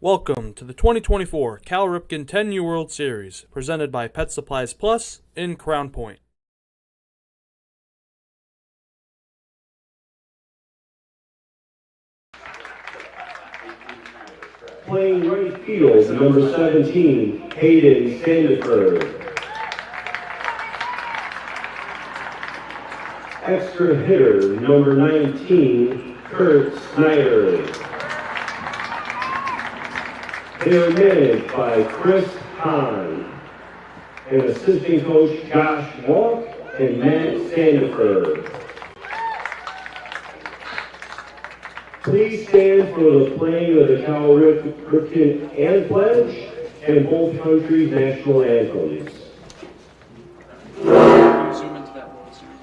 Welcome to the 2024 Cal Ripken 10U World Series, presented by Pet Supplies Plus in Crown Point. Playing right field, number 17, Hayden Sandiford. Extra hitter, number 19, Kurt Snyder. They are managed by Chris Hahn and assistant coach Josh Walk and Matt Sandiford. Please stand for the playing of the Cal Ripken and Pledge and both countries' national anthems. Zoom into that World Series.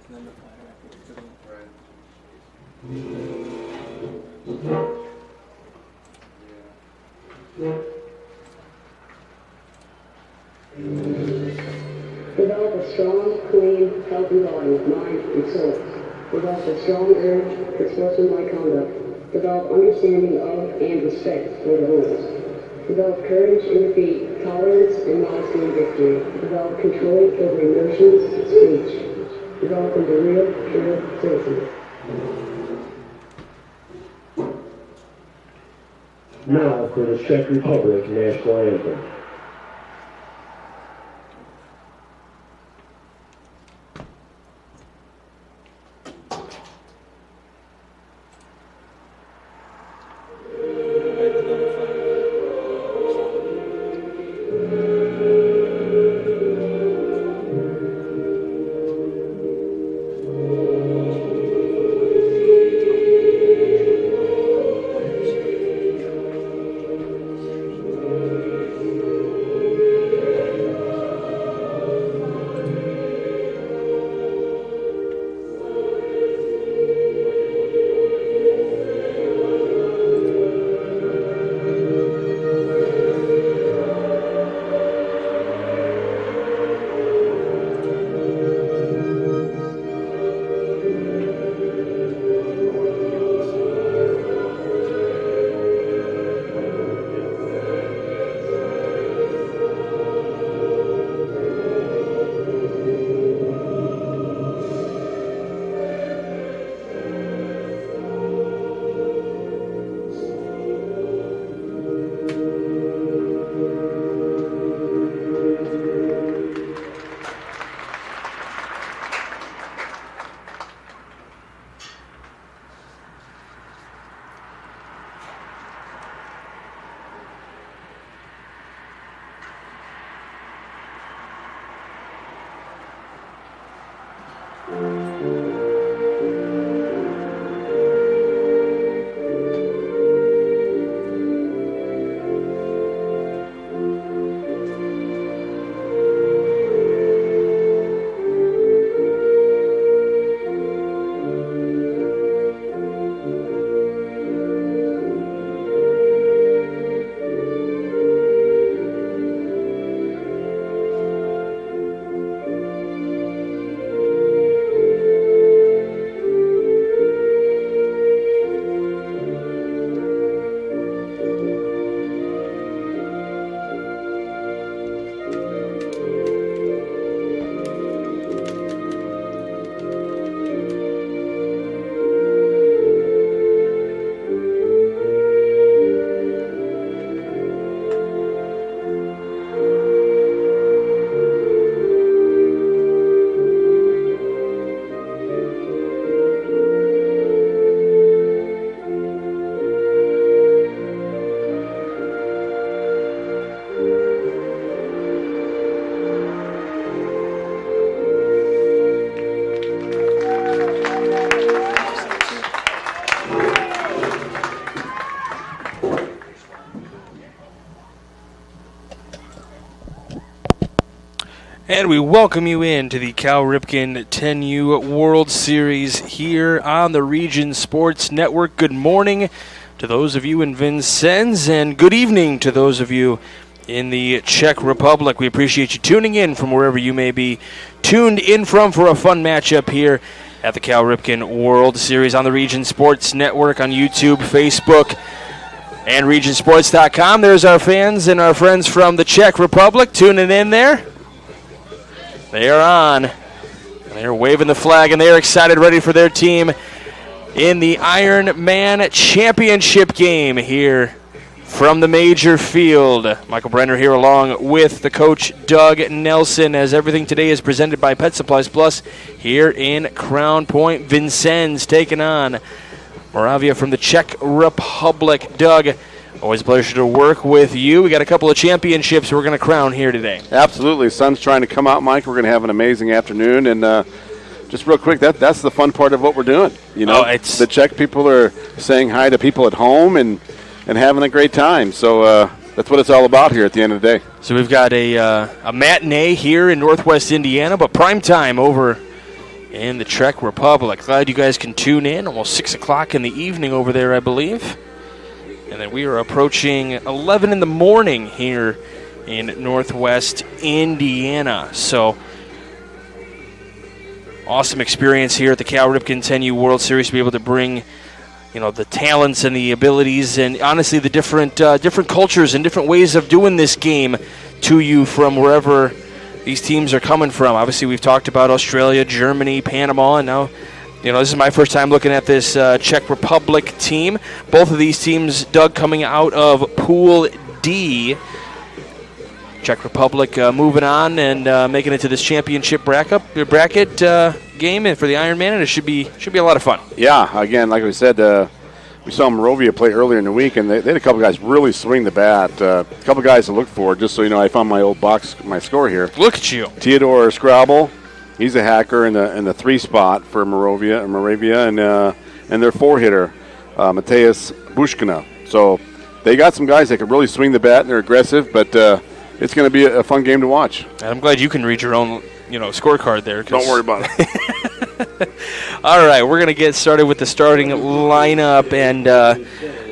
And then the Develop a strong, clean, healthy body, mind, and soul. Develop a strong urge for sportsmanlike conduct. Develop understanding of and respect for the rules. Develop courage in defeat, tolerance and modesty in victory. Develop control over emotions, speech. Develop into real, pure citizens. Now for the Czech Republic national anthem. And we welcome you into the Cal Ripken 10U World Series here on the Region Sports Network. Good morning to those of you in Vincennes, and good evening to those of you in the Czech Republic. We appreciate you tuning in from wherever you may be tuned in from for a fun matchup here at the Cal Ripken World Series on the Region Sports Network on YouTube, Facebook, and regionsports.com. There's our fans and our friends from the Czech Republic tuning in there. They are on. They're waving the flag, and they're excited, ready for their team in the Ironman Championship game here from the major field. Michael Brenner here along with the coach Doug Nelson, as everything today is presented by Pet Supplies Plus here in Crown Point. Vincennes taking on Moravia from the Czech Republic. Doug, always a pleasure to work with you. We got a couple of championships we're going to crown here today. Absolutely. Sun's trying to come out, Mike. We're going to have an amazing afternoon. And just real quick, that's the fun part of what we're doing. You know, the Czech people are saying hi to people at home and having a great time. So that's what it's all about here at the end of the day. So we've got a matinee here in Northwest Indiana, but prime time over in the Czech Republic. Glad you guys can tune in. Almost 6 o'clock in the evening over there, I believe. And then we are approaching 11 in the morning here in Northwest Indiana. So awesome experience here at the Cal Ripken 10U World Series to be able to bring, you know, the talents and the abilities and honestly the different cultures and different ways of doing this game to you from wherever these teams are coming from. Obviously, we've talked about Australia, Germany, Panama, and now, you know, this is my first time looking at this Czech Republic team. Both of these teams, Doug, coming out of Pool D. Czech Republic moving on and making it to this championship bracket game for the Ironman, and it should be a lot of fun. Yeah, again, like we said, we saw Moravia play earlier in the week, and they had a couple guys really swing the bat. A couple guys to look for, just so you know. I found my old box, my score here. Look at you. Theodore Scrabble, he's a hacker in the 3 spot for Moravia, and their 4-hitter, Mateus Bushkina. So they got some guys that can really swing the bat, and they're aggressive, but it's going to be a fun game to watch. And I'm glad you can read your own, scorecard there. Don't worry about it. All right, we're going to get started with the starting lineup. And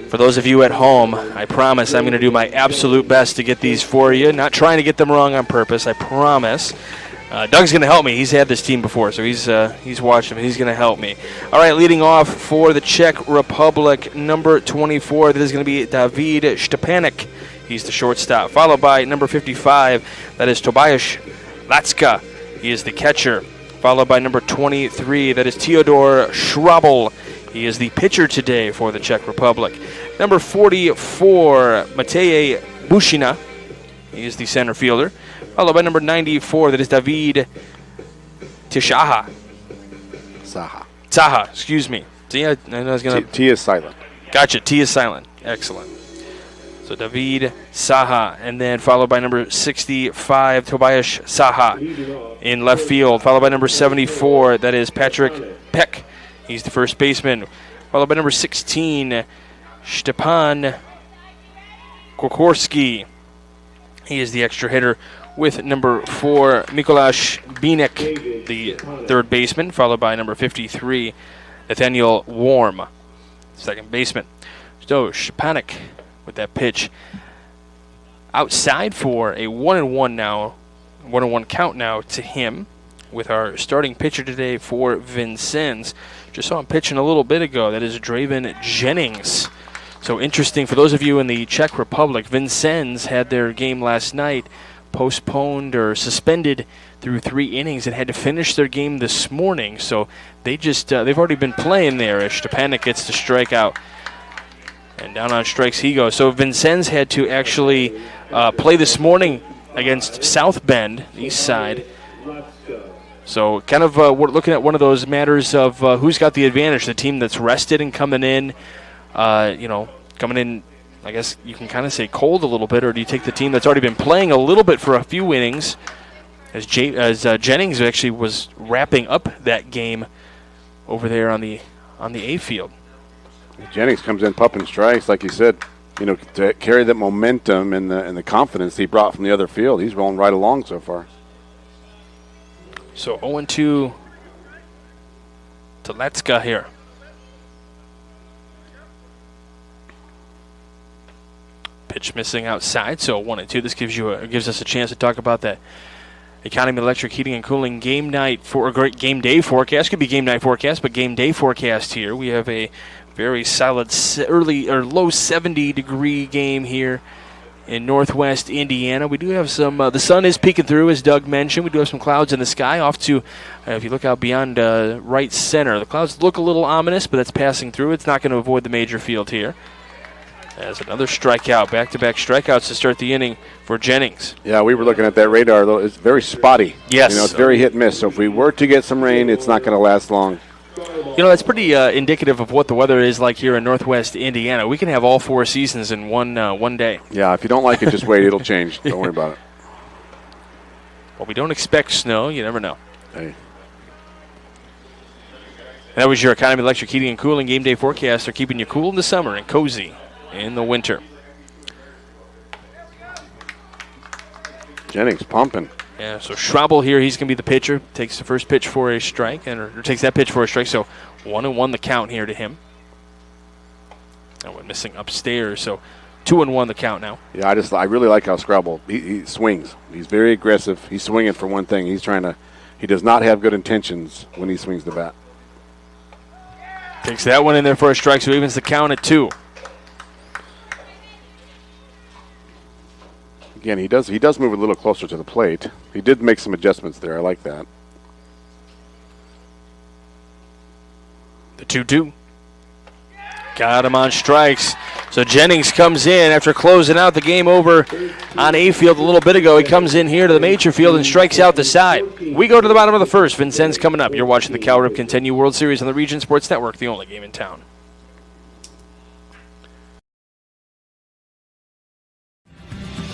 for those of you at home, I promise I'm going to do my absolute best to get these for you. Not trying to get them wrong on purpose, I promise. Doug's going to help me. He's had this team before, so he's watched them, and he's going to help me. All right, leading off for the Czech Republic, number 24, that is going to be David Štěpánek. He's the shortstop, followed by number 55, that is Tobias Latska. He is the catcher, followed by number 23, that is Theodor Schrabel. He is the pitcher today for the Czech Republic. Number 44, Matej Bushina. He is the center fielder, followed by number 94, that is David Tishaha. Saha, excuse me. See, I was going to... T is silent. Gotcha, T is silent. Excellent. So David Saha, and then followed by number 65, Tobias Saha in left field, followed by number 74, that is Patrick Peck. He's the first baseman, followed by number 16, Stepan Kokorski. He is the extra hitter with number 4, Mikuláš Binek, the third baseman, followed by number 53, Nathaniel Warm, second baseman. So Štěpánek with that pitch outside for a 1-1 now, 1-1 count now to him with our starting pitcher today for Vincennes. Just saw him pitching a little bit ago. That is Draven Jennings. So interesting for those of you in the Czech Republic. Vincennes had their game last night postponed or suspended through 3 innings and had to finish their game this morning. So they just they've already been playing there as Štěpánek gets the strikeout. And down on strikes he goes. So Vincennes had to actually play this morning against South Bend, east side. So kind of we're looking at one of those matters of who's got the advantage, the team that's rested and coming in, coming in, I guess you can kind of say cold a little bit, or do you take the team that's already been playing a little bit for a few innings, as Jennings actually was wrapping up that game over there on the A field. Jennings comes in pumping strikes, like you said, to carry that momentum and the confidence he brought from the other field. He's rolling right along so far. So 0-2 to Latska here. Pitch missing outside, so 1-2. This gives us a chance to talk about that Economy Electric Heating and Cooling game day forecast. Could be game night forecast, but game day forecast here. We have a very solid low 70-degree game here in northwest Indiana. We do have some, the sun is peeking through, as Doug mentioned. We do have some clouds in the sky off to, if you look out beyond right center, the clouds look a little ominous, but that's passing through. It's not going to avoid the major field here. As another strikeout, back-to-back strikeouts to start the inning for Jennings. Yeah, we were looking at that radar, though. It's very spotty. Yes. It's very hit and miss. So if we were to get some rain, it's not going to last long. That's pretty indicative of what the weather is like here in northwest Indiana. We can have all 4 seasons in one day. Yeah, if you don't like it, just wait. It'll change. Don't worry about it. Well, we don't expect snow. You never know. Hey. That was your Economy Electric Heating and Cooling game day forecast. They're keeping you cool in the summer and cozy in the winter. Jennings pumping. Yeah, so Schraubel here, he's going to be the pitcher. Takes the first pitch for a strike, or takes that pitch for a strike. So 1-1 the count here to him. And we're missing upstairs, so 2-1 the count now. Yeah, I really like how Schraubel, he swings. He's very aggressive. He's swinging for one thing. He does not have good intentions when he swings the bat. Takes that one in there for a strike, so evens the count at 2. Again, he does move a little closer to the plate. He did make some adjustments there. I like that. The 2-2. Got him on strikes. So Jennings comes in after closing out the game over on A field a little bit ago. He comes in here to the major field and strikes out the side. We go to the bottom of the first. Vincennes coming up. You're watching the Cal Ripken 10U World Series on the Region Sports Network, the only game in town.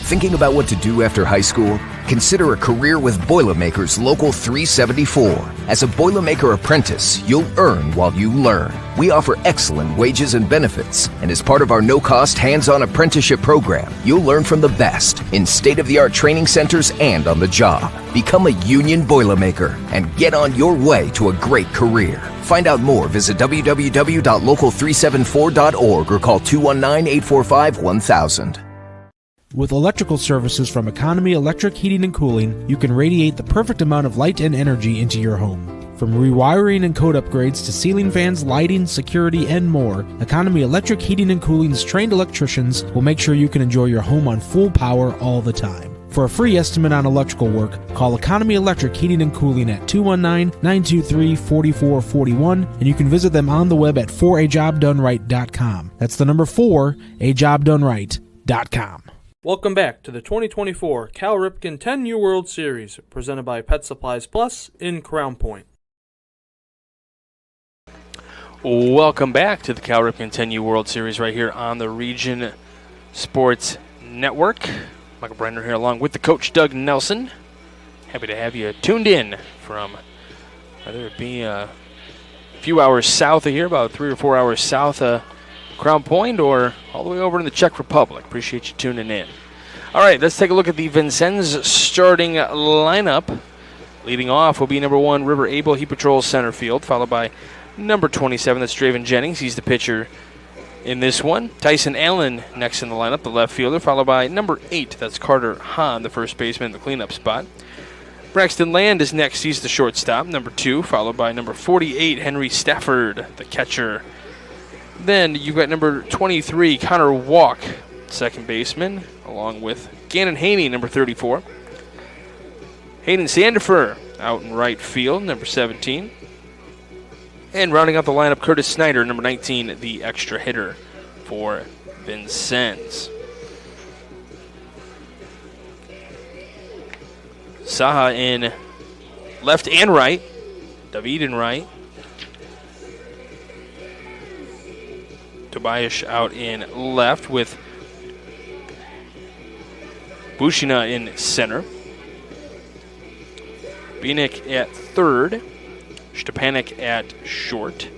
Thinking about what to do after high school? Consider a career with Boilermakers Local 374. As a Boilermaker apprentice, you'll earn while you learn. We offer excellent wages and benefits, and as part of our no-cost hands-on apprenticeship program, you'll learn from the best in state-of-the-art training centers and on the job. Become a union Boilermaker and get on your way to a great career. Find out more, visit www.local374.org or call 219-845-1000. With electrical services from Economy Electric Heating and Cooling, you can radiate the perfect amount of light and energy into your home. From rewiring and code upgrades to ceiling fans, lighting, security, and more, Economy Electric Heating and Cooling's trained electricians will make sure you can enjoy your home on full power all the time. For a free estimate on electrical work, call Economy Electric Heating and Cooling at 219-923-4441, and you can visit them on the web at 4ajobdoneright.com. That's the number 4ajobdoneright.com. Welcome back to the 2024 Cal Ripken 10U World Series, presented by Pet Supplies Plus in Crown Point. Welcome back to the Cal Ripken 10U World Series right here on the Region Sports Network. Michael Brenner here along with the coach, Doug Nelson. Happy to have you tuned in from whether it be a few hours south of here, about 3 or 4 hours south of Crown Point, or all the way over in the Czech Republic. Appreciate you tuning in. All right, let's take a look at the Vincennes starting lineup. Leading off will be number 1, River Abel. He patrols center field, followed by number 27, that's Draven Jennings. He's the pitcher in this one. Tyson Allen next in the lineup, the left fielder, followed by number 8, that's Carter Hahn, the first baseman in the cleanup spot. Braxton Land is next. He's the shortstop, number 2, followed by number 48, Henry Stafford, the catcher. Then you've got number 23, Connor Walk, second baseman, along with Gannon Haney, number 34. Hayden Sandifer out in right field, number 17. And rounding out the lineup, Curtis Snyder, number 19, the extra hitter for Vincennes. Saha in left and right, David in right. Tobias out in left with Bushina in center. Bieniek at third. Stepanek at short.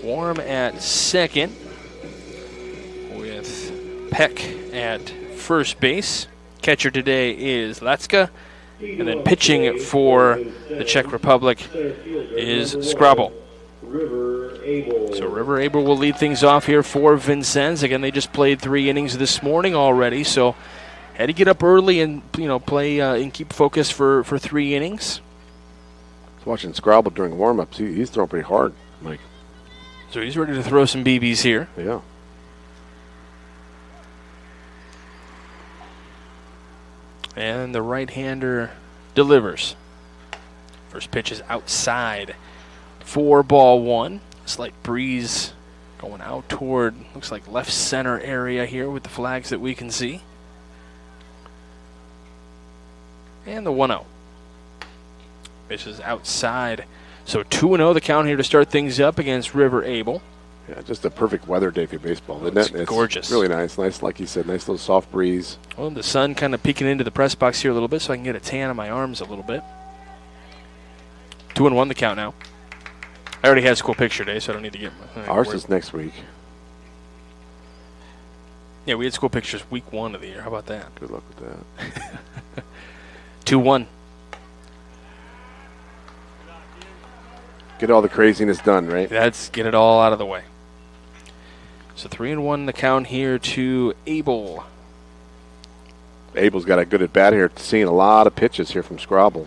Warm at second. With Peck at first base. Catcher today is Latska. And then pitching for the Czech Republic is Scrabble. So River Abel will lead things off here for Vincennes. Again, they just played 3 innings this morning already, so had to get up early and play and keep focused for 3 innings. I was watching Scrabble during warm-ups. He's throwing pretty hard, Mike. So he's ready to throw some BBs here. Yeah. And the right-hander delivers. First pitch is outside for ball 1. Slight breeze going out toward, looks like left center area here with the flags that we can see. And the 1-0. This is outside. So 2-0 the count here to start things up against River Able. Yeah, just a perfect weather day for baseball. It's gorgeous. Really nice. Nice, like you said, nice little soft breeze. Well, the sun kind of peeking into the press box here a little bit so I can get a tan on my arms a little bit. 2-1 the count now. I already had school picture day, so I don't need to get Ours is next week. Yeah, we had school pictures week 1 of the year. How about that? Good luck with that. 2-1. Get all the craziness done, right? Let's get it all out of the way. So 3-1 the count here to Abel. Abel's got a good at bat here. Seeing a lot of pitches here from Scrabble.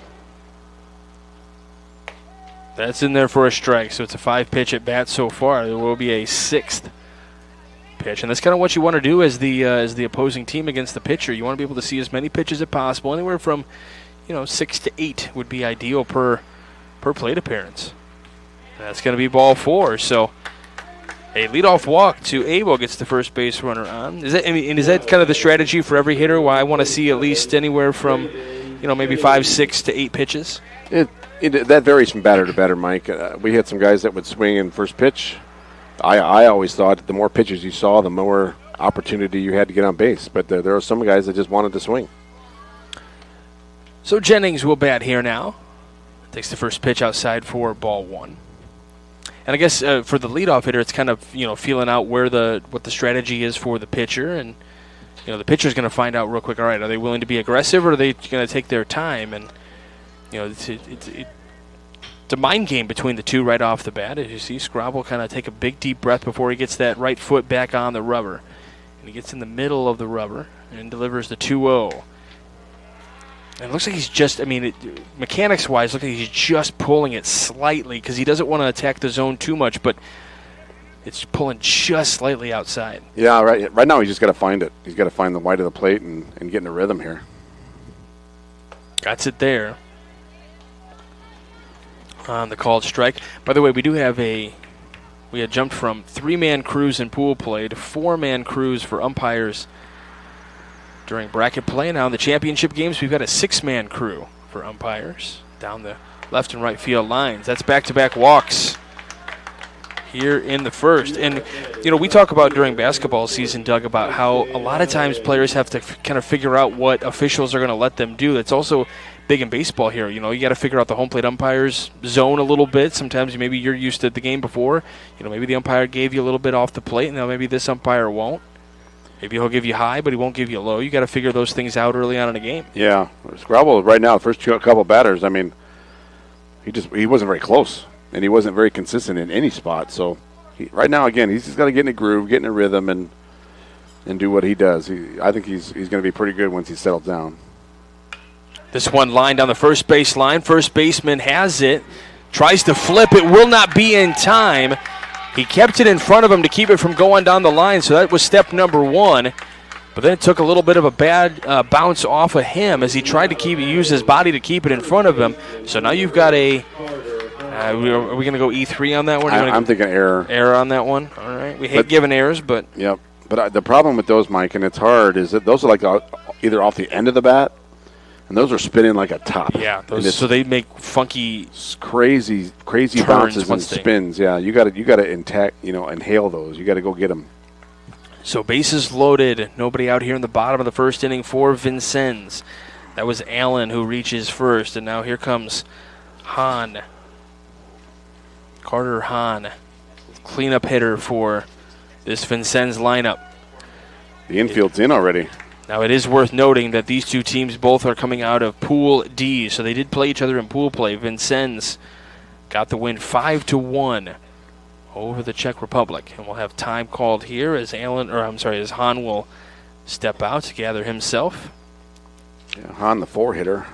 That's in there for a strike, so it's a 5-pitch at bat so far. There will be a 6th pitch, and that's kind of what you want to do as the opposing team against the pitcher. You want to be able to see as many pitches as possible. Anywhere from 6 to 8 would be ideal per plate appearance. That's going to be ball 4. So a leadoff walk to Abel gets the first base runner on. Is that kind of the strategy for every hitter? Why I want to see at least anywhere from maybe 5, 6 to 8 pitches. That varies from batter to batter, Mike. We had some guys that would swing in first pitch. I always thought that the more pitches you saw, the more opportunity you had to get on base. But there are some guys that just wanted to swing. So Jennings will bat here now. Takes the first pitch outside for ball 1. And I guess for the leadoff hitter, it's kind of feeling out what the strategy is for the pitcher, and the pitcher's going to find out real quick. All right, are they willing to be aggressive, or are they going to take their time? And it's a mind game between the two right off the bat. As you see, Scrabble kind of take a big deep breath before he gets that right foot back on the rubber, and he gets in the middle of the rubber and delivers the 2-0. And it looks like he's just, mechanics-wise, looks like he's just pulling it slightly because he doesn't want to attack the zone too much, but it's pulling just slightly outside. Yeah, right. Right now he's just got to find it. He's got to find the white of the plate and get in a rhythm here. That's it there on the called strike. By the way, we had jumped from 3-man crews in pool play to 4-man crews for umpires during bracket play. Now in the championship games, we've got a 6-man crew for umpires down the left and right field lines. That's back-to-back walks here in the first. And, we talk about during basketball season, Doug, about how a lot of times players have to kind of figure out what officials are going to let them do. That's also big in baseball here. You got to figure out the home plate umpire's zone a little bit. Sometimes maybe you're used to the game before. Maybe the umpire gave you a little bit off the plate, and now maybe this umpire won't. Maybe he'll give you high, but he won't give you low. You got to figure those things out early on in a game. Yeah, Scrabble right now, the first couple batters. He wasn't very close, and he wasn't very consistent in any spot. So right now, again, he's just got to get in a groove, get in a rhythm, and do what he does. I think he's going to be pretty good once he's settled down. This one line down the first base line. First baseman has it, tries to flip it, will not be in time. He kept it in front of him to keep it from going down the line, so that was step number 1. But then it took a little bit of a bad bounce off of him as he tried to use his body to keep it in front of him. So now you've got are we going to go E3 on that one? I'm thinking error. Error on that one? All right. We hate giving errors, but... Yep. But the problem with those, Mike, and it's hard, is that those are like either off the end of the bat, and those are spinning like a top. Yeah, so they make funky, crazy bounces and spins. Yeah, you got to inhale those. You got to go get them. So bases loaded. Nobody out here in the bottom of the first inning for Vincennes. That was Allen who reaches first, and now here comes Hahn. Carter Hahn, cleanup hitter for this Vincennes lineup. The infield's in already. Now, it is worth noting that these two teams both are coming out of Pool D, so they did play each other in pool play. Vincennes got the win 5-1 over the Czech Republic. And we'll have time called here as Hahn will step out to gather himself. Yeah, Hahn, the 4-hitter.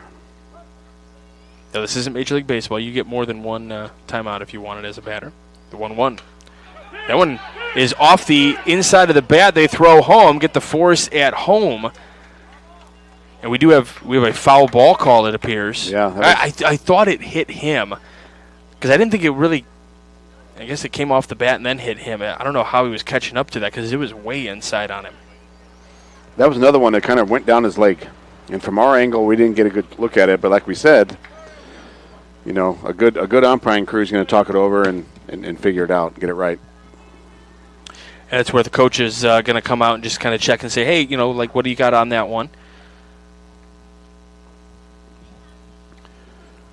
Now, this isn't Major League Baseball. You get more than one timeout if you want it as a batter. The 1-1. That one is off the inside of the bat. They throw home, get the force at home. And we have a foul ball call, it appears. Yeah. I thought it hit him because I didn't think it really – I guess it came off the bat and then hit him. I don't know how he was catching up to that because it was way inside on him. That was another one that kind of went down his leg. And from our angle, we didn't get a good look at it. But like we said, you know, a good umpiring crew is going to talk it over and figure it out, get it right. And that's where the coach is going to come out and just kind of check and say, hey, you know, like, what do you got on that one?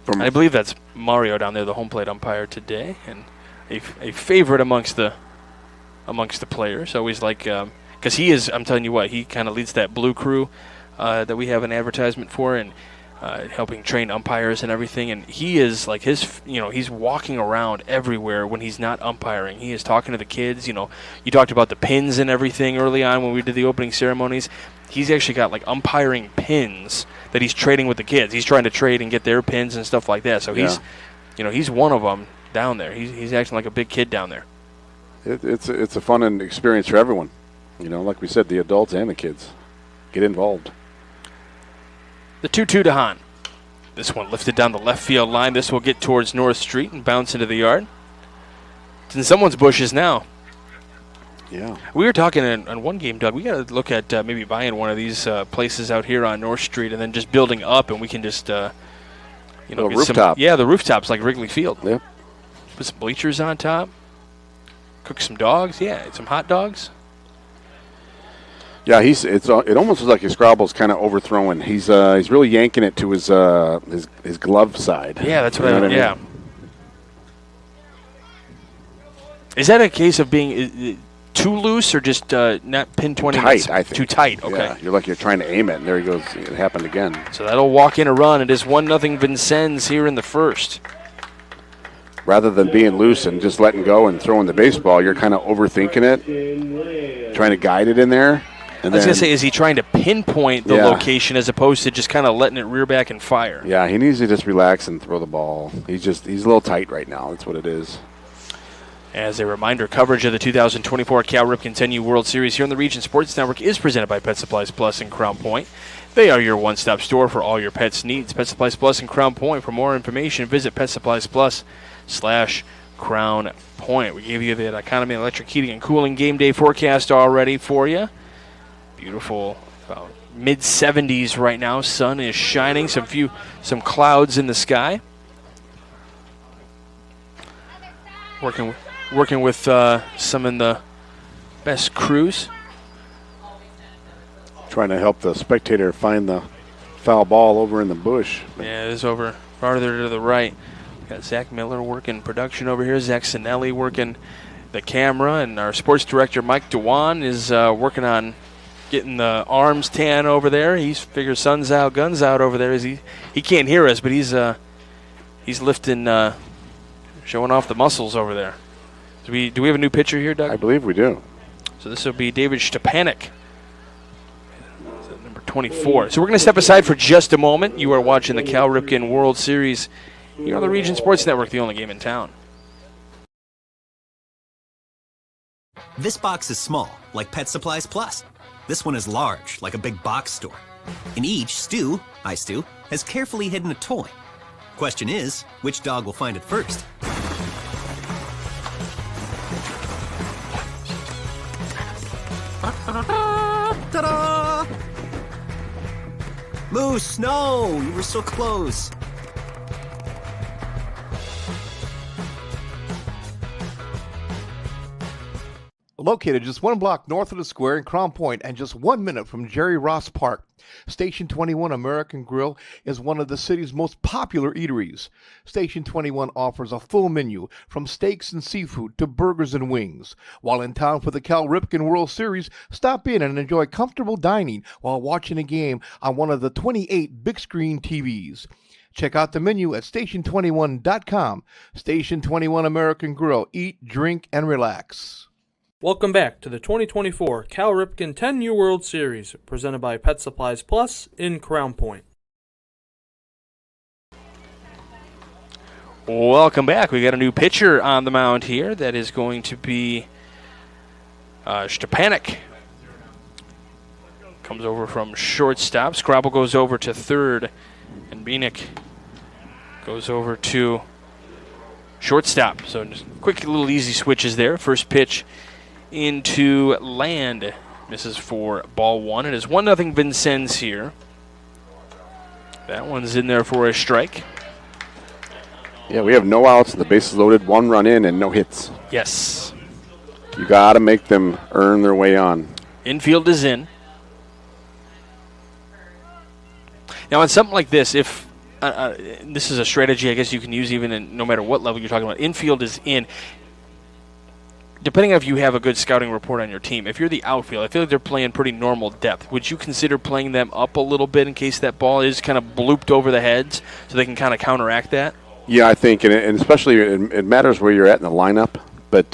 I believe that's Mario down there, the home plate umpire today, and a favorite amongst the players. Always like, because he is, I'm telling you what, he kind of leads that blue crew that we have an advertisement for, and helping train umpires and everything. And he is like he's walking around everywhere when he's not umpiring. He is talking to the kids. You know, you talked about the pins and everything early on when we did the opening ceremonies. He's actually got like umpiring pins that he's trading with the kids. He's trying to trade and get their pins and stuff like that. So he's one of them down there. He's acting like a big kid down there. It's a fun experience for everyone. You know, like we said, the adults and the kids get involved. The 2-2 to Hahn. This one lifted down the left field line. This will get towards North Street and bounce into the yard. It's in someone's bushes now. Yeah. We were talking on one game, Doug. We got to look at maybe buying one of these places out here on North Street and then just building up, and we can just, get rooftop. the rooftops like Wrigley Field. Yep. Put some bleachers on top. Cook some dogs. Yeah, some hot dogs. Yeah, it almost was like his Scrabble's kind of overthrowing. He's really yanking it to his glove side. Yeah, that's what I mean. Yeah. Is that a case of being too loose or just not pinpointing? Tight, I think. Too tight, okay. Yeah, you're trying to aim it, and there he goes. It happened again. So that'll walk in a run. It is 1-0 Vincennes here in the first. Rather than being loose and just letting go and throwing the baseball, you're kind of overthinking it, trying to guide it in there. I was going to say, is he trying to pinpoint the location as opposed to just kind of letting it rear back and fire? Yeah, he needs to just relax and throw the ball. He's a little tight right now. That's what it is. As a reminder, coverage of the 2024 Cal Ripken 10U World Series here on the Region Sports Network is presented by Pet Supplies Plus in Crown Point. They are your one-stop store for all your pets' needs. Pet Supplies Plus in Crown Point. For more information, visit PetSuppliesPlus/Crown Point. We gave you the economy electric heating and cooling game day forecast already for you. Beautiful, about mid-70s right now. Sun is shining. Some clouds in the sky. Working with some in the best crews. Trying to help the spectator find the foul ball over in the bush. Yeah, it is over farther to the right. Got Zach Miller working production over here. Zach Sinelli working the camera, and our sports director Mike Dewan is working on getting the arms tan over there. He figures sun's out, guns out over there. He can't hear us, but he's lifting, showing off the muscles over there. Do we have a new pitcher here, Doug? I believe we do. So this will be David Stepanek, number 24. So we're going to step aside for just a moment. You are watching the Cal Ripken World Series here on the Region Sports Network, the only game in town. This box is small, like Pet Supplies Plus. This one is large, like a big box store. In each, Stu has carefully hidden a toy. Question is, which dog will find it first? Ta-da! Moose, no! You were so close. Located just one block north of the square in Crown Point and just 1 minute from Jerry Ross Park, Station 21 American Grill is one of the city's most popular eateries. Station 21 offers a full menu from steaks and seafood to burgers and wings. While in town for the Cal Ripken World Series, stop in and enjoy comfortable dining while watching a game on one of the 28 big screen TVs. Check out the menu at station21.com. Station 21 American Grill. Eat, drink, and relax. Welcome back to the 2024 Cal Ripken 10U World Series, presented by Pet Supplies Plus in Crown Point. Welcome back. We got a new pitcher on the mound here. That is going to be Stepanek. Comes over from shortstop. Scrabble goes over to third, and Bieniek goes over to shortstop. So just quick little easy switches there. First pitch into land. Misses for ball one. It is 1-0 Vincennes here. That one's in there for a strike. Yeah, we have no outs, the bases loaded, 1 run in, and no hits. Yes. You got to make them earn their way on. Infield is in. Now, on something like this, if this is a strategy I guess you can use even in no matter what level you're talking about, infield is in. Depending on if you have a good scouting report on your team, if you're the outfield, I feel like they're playing pretty normal depth. Would you consider playing them up a little bit in case that ball is kind of blooped over the heads so they can kind of counteract that? Yeah, I think, and especially it matters where you're at in the lineup. But,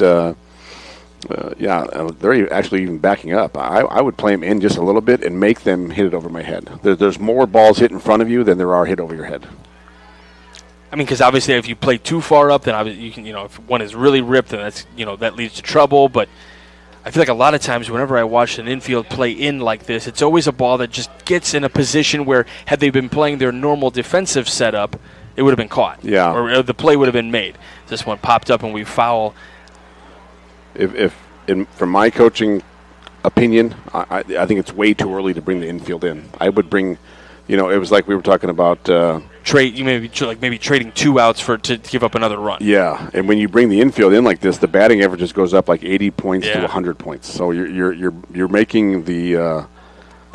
they're actually even backing up. I would play them in just a little bit and make them hit it over my head. There's more balls hit in front of you than there are hit over your head. I mean, because obviously if you play too far up, then you can, if one is really ripped, then that's, that leads to trouble. But I feel like a lot of times whenever I watch an infield play in like this, it's always a ball that just gets in a position where had they been playing their normal defensive setup, it would have been caught. Yeah. Or the play would have been made. This one popped up and we foul. From my coaching opinion, I think it's way too early to bring the infield in. I would bring, it was like we were talking about trade. You maybe trading 2 outs to give up another run. Yeah, and when you bring the infield in like this, the batting average just goes up like 80 points to 100 points. So you're making the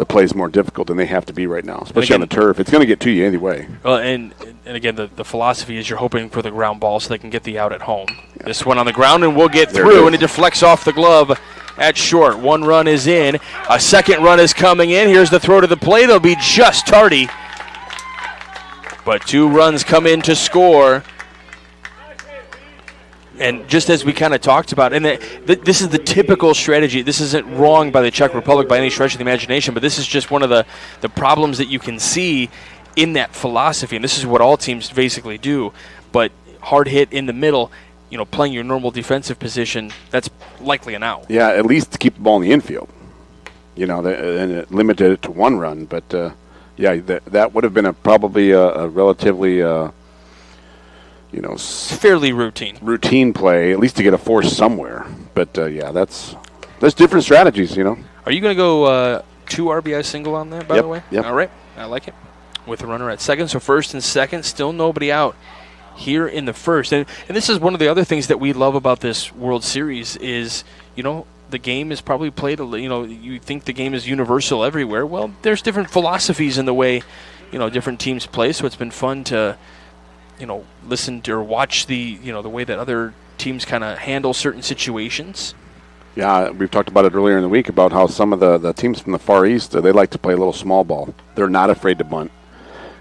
plays more difficult than they have to be right now, especially on the turf. It's going to get to you anyway. Well, and again, the philosophy is you're hoping for the ground ball so they can get the out at home. Yeah. This one on the ground, and we'll get through, and it deflects off the glove at short. 1 run is in. A second run is coming in. Here's the throw to the plate. It'll be just tardy. But 2 runs come in to score. And just as we kind of talked about, and this is the typical strategy. This isn't wrong by the Czech Republic by any stretch of the imagination, but this is just one of the problems that you can see in that philosophy. And this is what all teams basically do. But hard hit in the middle, playing your normal defensive position, that's likely an out. Yeah, at least to keep the ball in the infield. And it limited it to 1 run. But, that would have been probably a relatively fairly routine play, at least to get a force somewhere. But there's different strategies. Are you going to go 2 RBI single on that? By the way, yep. All right, I like it. With a runner at second, so first and second, still nobody out here in the first. And this is one of the other things that we love about this World Series is the game is probably played. You think the game is universal everywhere. Well, there's different philosophies in the way different teams play. So it's been fun to listen to or watch the way that other teams kind of handle certain situations. Yeah, we've talked about it earlier in the week about how some of the teams from the Far East, they like to play a little small ball. They're not afraid to bunt.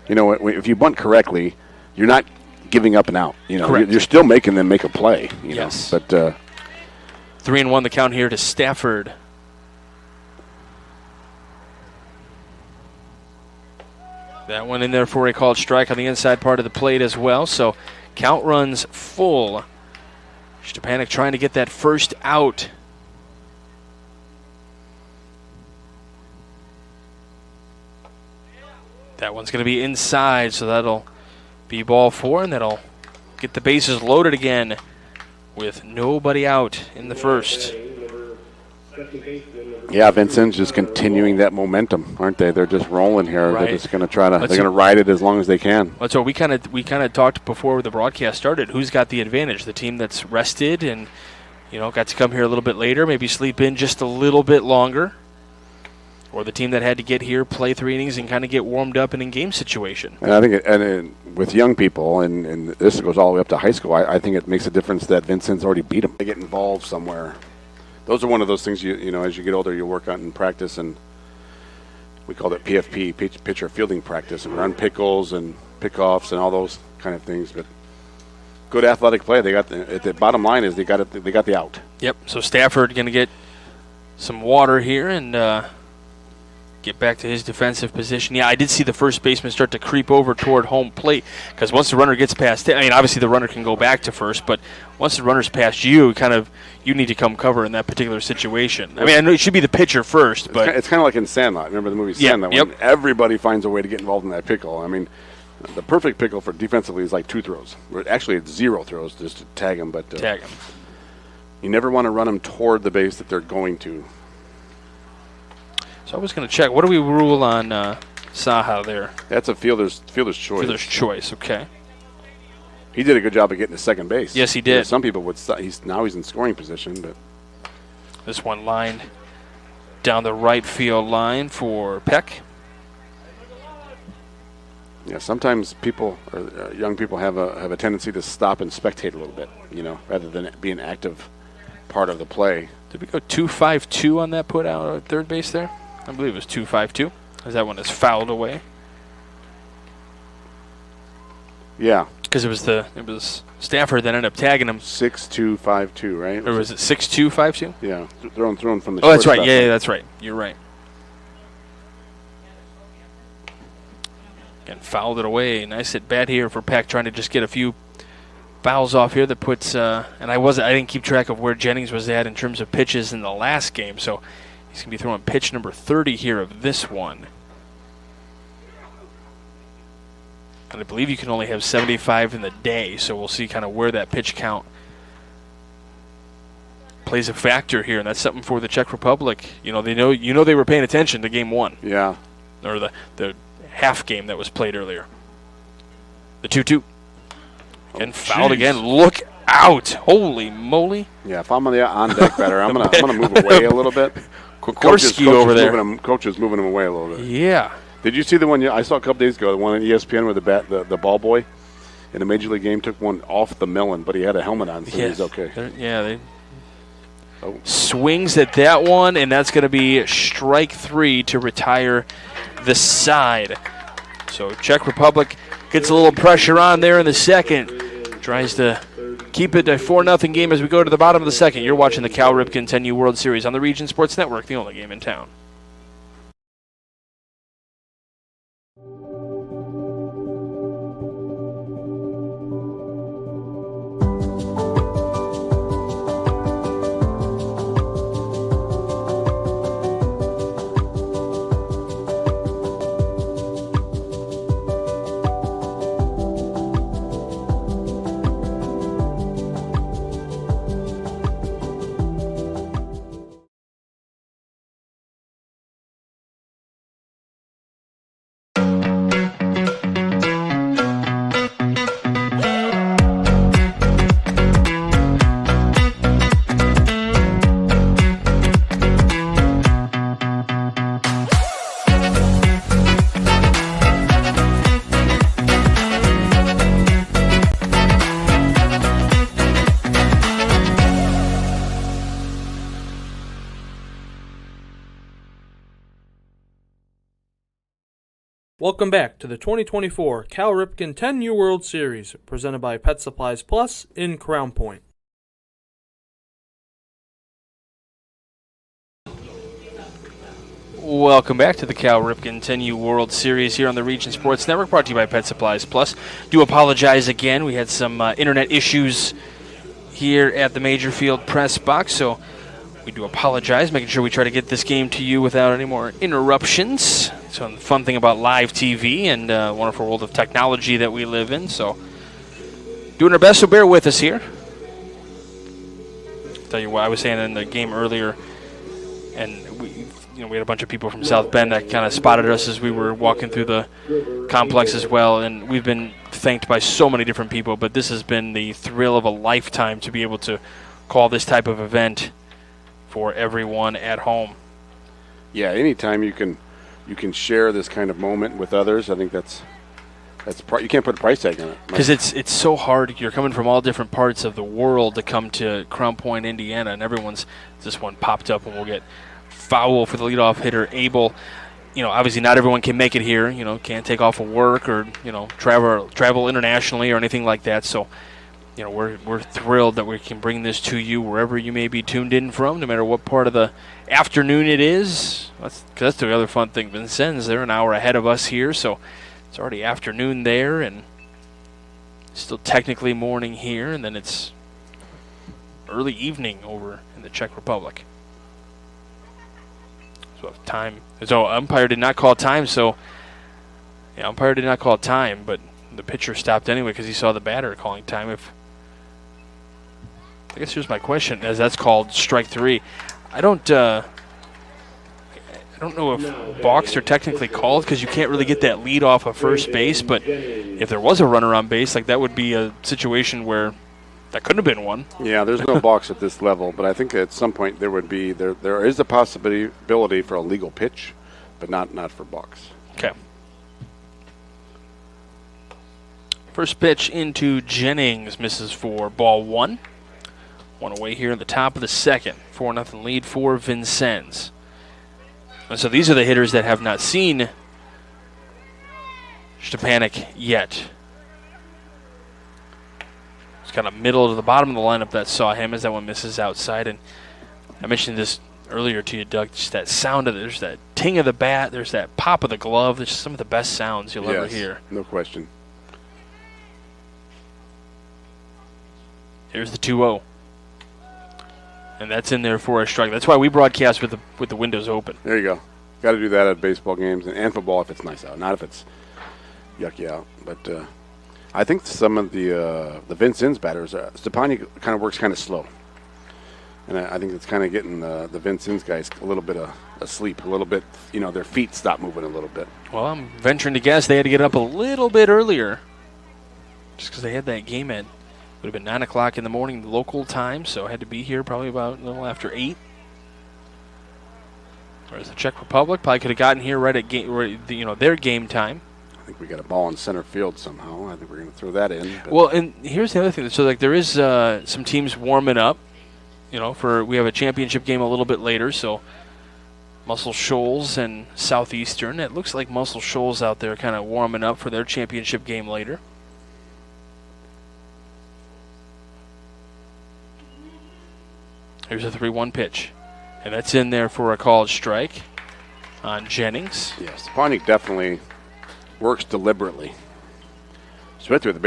If you bunt correctly, you're not giving up an out. You're still making them make a play. Yes. But 3-1 the count here to Stafford. That one in there for a called strike on the inside part of the plate as well. So count runs full. Stepanek trying to get that first out. That one's going to be inside, so that'll be ball 4, and that'll get the bases loaded again with nobody out in the first. Yeah, Vincennes just continuing that momentum, aren't they? They're just rolling here. Right. They're just going to they're going to ride it as long as they can. So we kind of talked before the broadcast started. Who's got the advantage? The team that's rested and got to come here a little bit later, maybe sleep in just a little bit longer, or the team that had to get here, play 3 innings, and kind of get warmed up in a game situation. And I think, with young people, and this goes all the way up to high school, I think it makes a difference that Vincennes already beat them. They get involved somewhere. Those are one of those things as you get older, you work on in practice, and we call it PFP, pitcher fielding practice, and run pickles and pickoffs and all those kind of things. But good athletic play. They got the bottom line is they got the out. Yep, so Stafford going to get some water here and get back to his defensive position. Yeah, I did see the first baseman start to creep over toward home plate because once the runner gets past it, I mean, obviously the runner can go back to first, but once the runner's past you, you need to come cover in that particular situation. I mean, I know it should be the pitcher first, but it's kind of like in Sandlot. Remember the movie Sandlot? Yep. When everybody finds a way to get involved in that pickle. I mean, the perfect pickle for defensively is like 2 throws. Actually, it's 0 throws just to tag them, but tag them. You never want to run them toward the base that they're going to. So I was going to check. What do we rule on Saha there? That's a fielder's choice. Fielder's choice, okay. He did a good job of getting to second base. Yes, he did. You know, some people would stop. Now he's in scoring position, but this one lined down the right field line for Peck. Yeah, sometimes people or young people have a tendency to stop and spectate a little bit, rather than be an active part of the play. Did we go 2-5-2 on that put out at third base there? I believe it was 2-5-2, as that one is fouled away. Yeah, because it was Stafford that ended up tagging him. 6-2-5-2, right? Or was it 6-2-5-2? Yeah, thrown from the. Oh, that's right. Yeah, that's right. You're right. Again, fouled it away. Nice at bat here for Peck, trying to just get a few fouls off here that puts. And I didn't keep track of where Jennings was at in terms of pitches in the last game, so he's gonna be throwing pitch number 30 here of this one. And I believe you can only have 75 in the day, so we'll see kind of where that pitch count plays a factor here, and that's something for the Czech Republic. They were paying attention to game 1. Yeah. Or the half game that was played earlier. The 2-2. And fouled again. Look out! Holy moly! Yeah, if I'm on deck better, I'm gonna move away a little bit. Kokorski over there. Coach is moving him away a little bit. Yeah. Did you see the one I saw a couple days ago? The one on ESPN where the ball boy in a major league game took one off the melon, but he had a helmet on, so he's okay. They swings at that one, and that's going to be strike 3 to retire the side. So Czech Republic gets a little pressure on there in the second. Tries to keep it a 4-0 game as we go to the bottom of the second. You're watching the Cal Ripken 10U World Series on the Region Sports Network, the only game in town. Welcome back to the 2024 Cal Ripken 10U World Series, presented by Pet Supplies Plus in Crown Point. Welcome back to the Cal Ripken 10U World Series here on the Region Sports Network, brought to you by Pet Supplies Plus. Do apologize again. We had some internet issues here at the Major Field press box, so we do apologize, making sure we try to get this game to you without any more interruptions. So the fun thing about live TV and wonderful world of technology that we live in. So doing our best, so bear with us here. Tell you what I was saying in the game earlier, and we had a bunch of people from South Bend that kind of spotted us as we were walking through the complex as well, and we've been thanked by so many different people, but this has been the thrill of a lifetime to be able to call this type of event for everyone at home. Yeah, anytime you can share this kind of moment with others, I think that's you can't put a price tag on it. Because it's so hard. You're coming from all different parts of the world to come to Crown Point, Indiana, and this one popped up, and we'll get foul for the leadoff hitter, Abel. Obviously not everyone can make it here. Can't take off of work or travel internationally or anything like that. So we're thrilled that we can bring this to you wherever you may be tuned in from, no matter what part of the afternoon it is. That's the other fun thing. Vincennes, they're an hour ahead of us here, so it's already afternoon there, and still technically morning here, and then it's early evening over in the Czech Republic. So time. So umpire did not call time. Umpire did not call time, but the pitcher stopped anyway because he saw the batter calling time. I guess here's my question, as that's called strike 3. I don't know if balks are technically called because you can't really get that lead off of first base, but if there was a runner on base, like that would be a situation where that couldn't have been one. Yeah, there's no balks at this level, but I think at some point there is a possibility for a legal pitch, but not for balks. Okay. First pitch into Jennings, misses for ball 1. One away here in the top of the second. 4-0 lead for Vincennes. And so these are the hitters that have not seen Stepanek yet. It's kind of middle to the bottom of the lineup that saw him as that one misses outside. And I mentioned this earlier to you, Doug, just that sound of it. There's that ting of the bat. There's that pop of the glove. There's some of the best sounds you'll ever hear. No question. Here's the 2-0. And that's in there for a strike. That's why we broadcast with the windows open. There you go. Got to do that at baseball games and football if it's nice out, not if it's yucky out. But I think some of the Vincennes batters, Stepanek kind of works kind of slow. And I think it's kind of getting the Vincennes guys a little bit asleep, a little bit, their feet stop moving a little bit. Well, I'm venturing to guess they had to get up a little bit earlier just because they had that game at, would have been 9 o'clock in the morning local time, so I had to be here probably about a little after 8. Whereas the Czech Republic probably could have gotten here right at their game time. I think we got a ball in center field somehow. I think we're going to throw that in. Well, and here's the other thing. So, there is some teams warming up. We have a championship game a little bit later, so Muscle Shoals and Southeastern. It looks like Muscle Shoals out there kind of warming up for their championship game later. Here's a 3-1 pitch. And that's in there for a called strike on Jennings. Yes, Stepanek definitely works deliberately. Especially with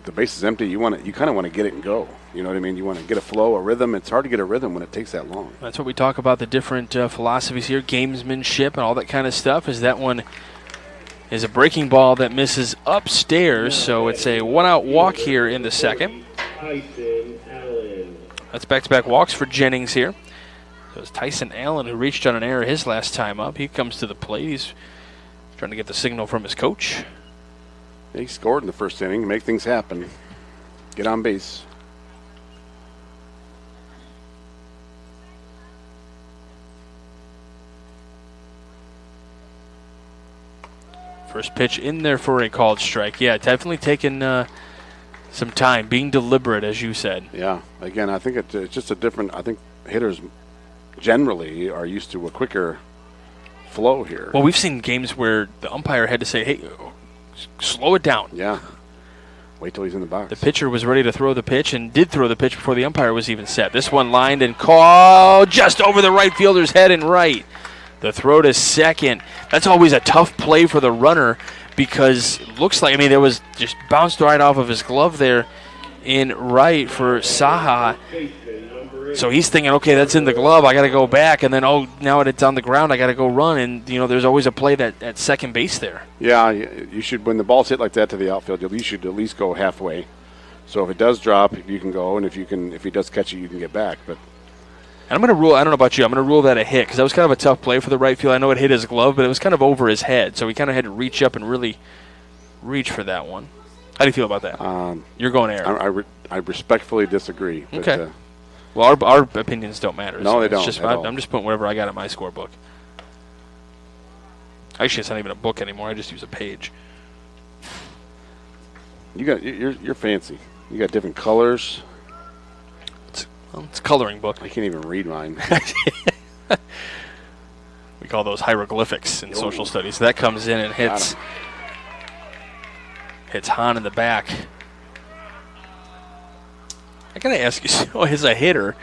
the bases empty, you kind of want to get it and go. You know what I mean? You want to get a flow, a rhythm. It's hard to get a rhythm when it takes that long. That's what we talk about, the different philosophies here, gamesmanship and all that kind of stuff. Is that one is a breaking ball that misses upstairs, so it's a one-out walk here in the second. That's back-to-back walks for Jennings here. So it's Tyson Allen who reached on an error his last time up. He comes to the plate. He's trying to get the signal from his coach. He scored in the first inning, make things happen. Get on base. First pitch in there for a called strike. Yeah, definitely taking some time, being deliberate, as you said. Yeah, again, I think it's just a different, I think hitters generally are used to a quicker flow here. Well, we've seen games where the umpire had to say, hey, slow it down. Yeah. Wait till he's in the box. The pitcher was ready to throw the pitch and did throw the pitch before the umpire was even set. This one lined and called just over the right fielder's head and right. The throw to second. That's always a tough play for the runner because it looks like, there was just bounced right off of his glove there in right for Saha. So he's thinking, okay, that's in the glove. I got to go back. And then, now it's on the ground. I got to go run. And, there's always a play at second base there. Yeah, you should, when the ball's hit like that to the outfield, you should at least go halfway. So if it does drop, you can go. And if he does catch it, you can get back. But I'm going to rule, I don't know about you, I'm going to rule that a hit because that was kind of a tough play for the right field. I know it hit his glove, but it was kind of over his head. So he kind of had to reach up and really reach for that one. How do you feel about that? You're going air. I respectfully disagree. But, okay. Well, our opinions don't matter. No, so they don't. I'm just putting whatever I got in my scorebook. Actually, it's not even a book anymore. I just use a page. You're fancy. You got different colors. It's a coloring book. I can't even read mine. We call those hieroglyphics in social studies. That comes in and hits Hahn in the back. got to ask you, so as a hitter,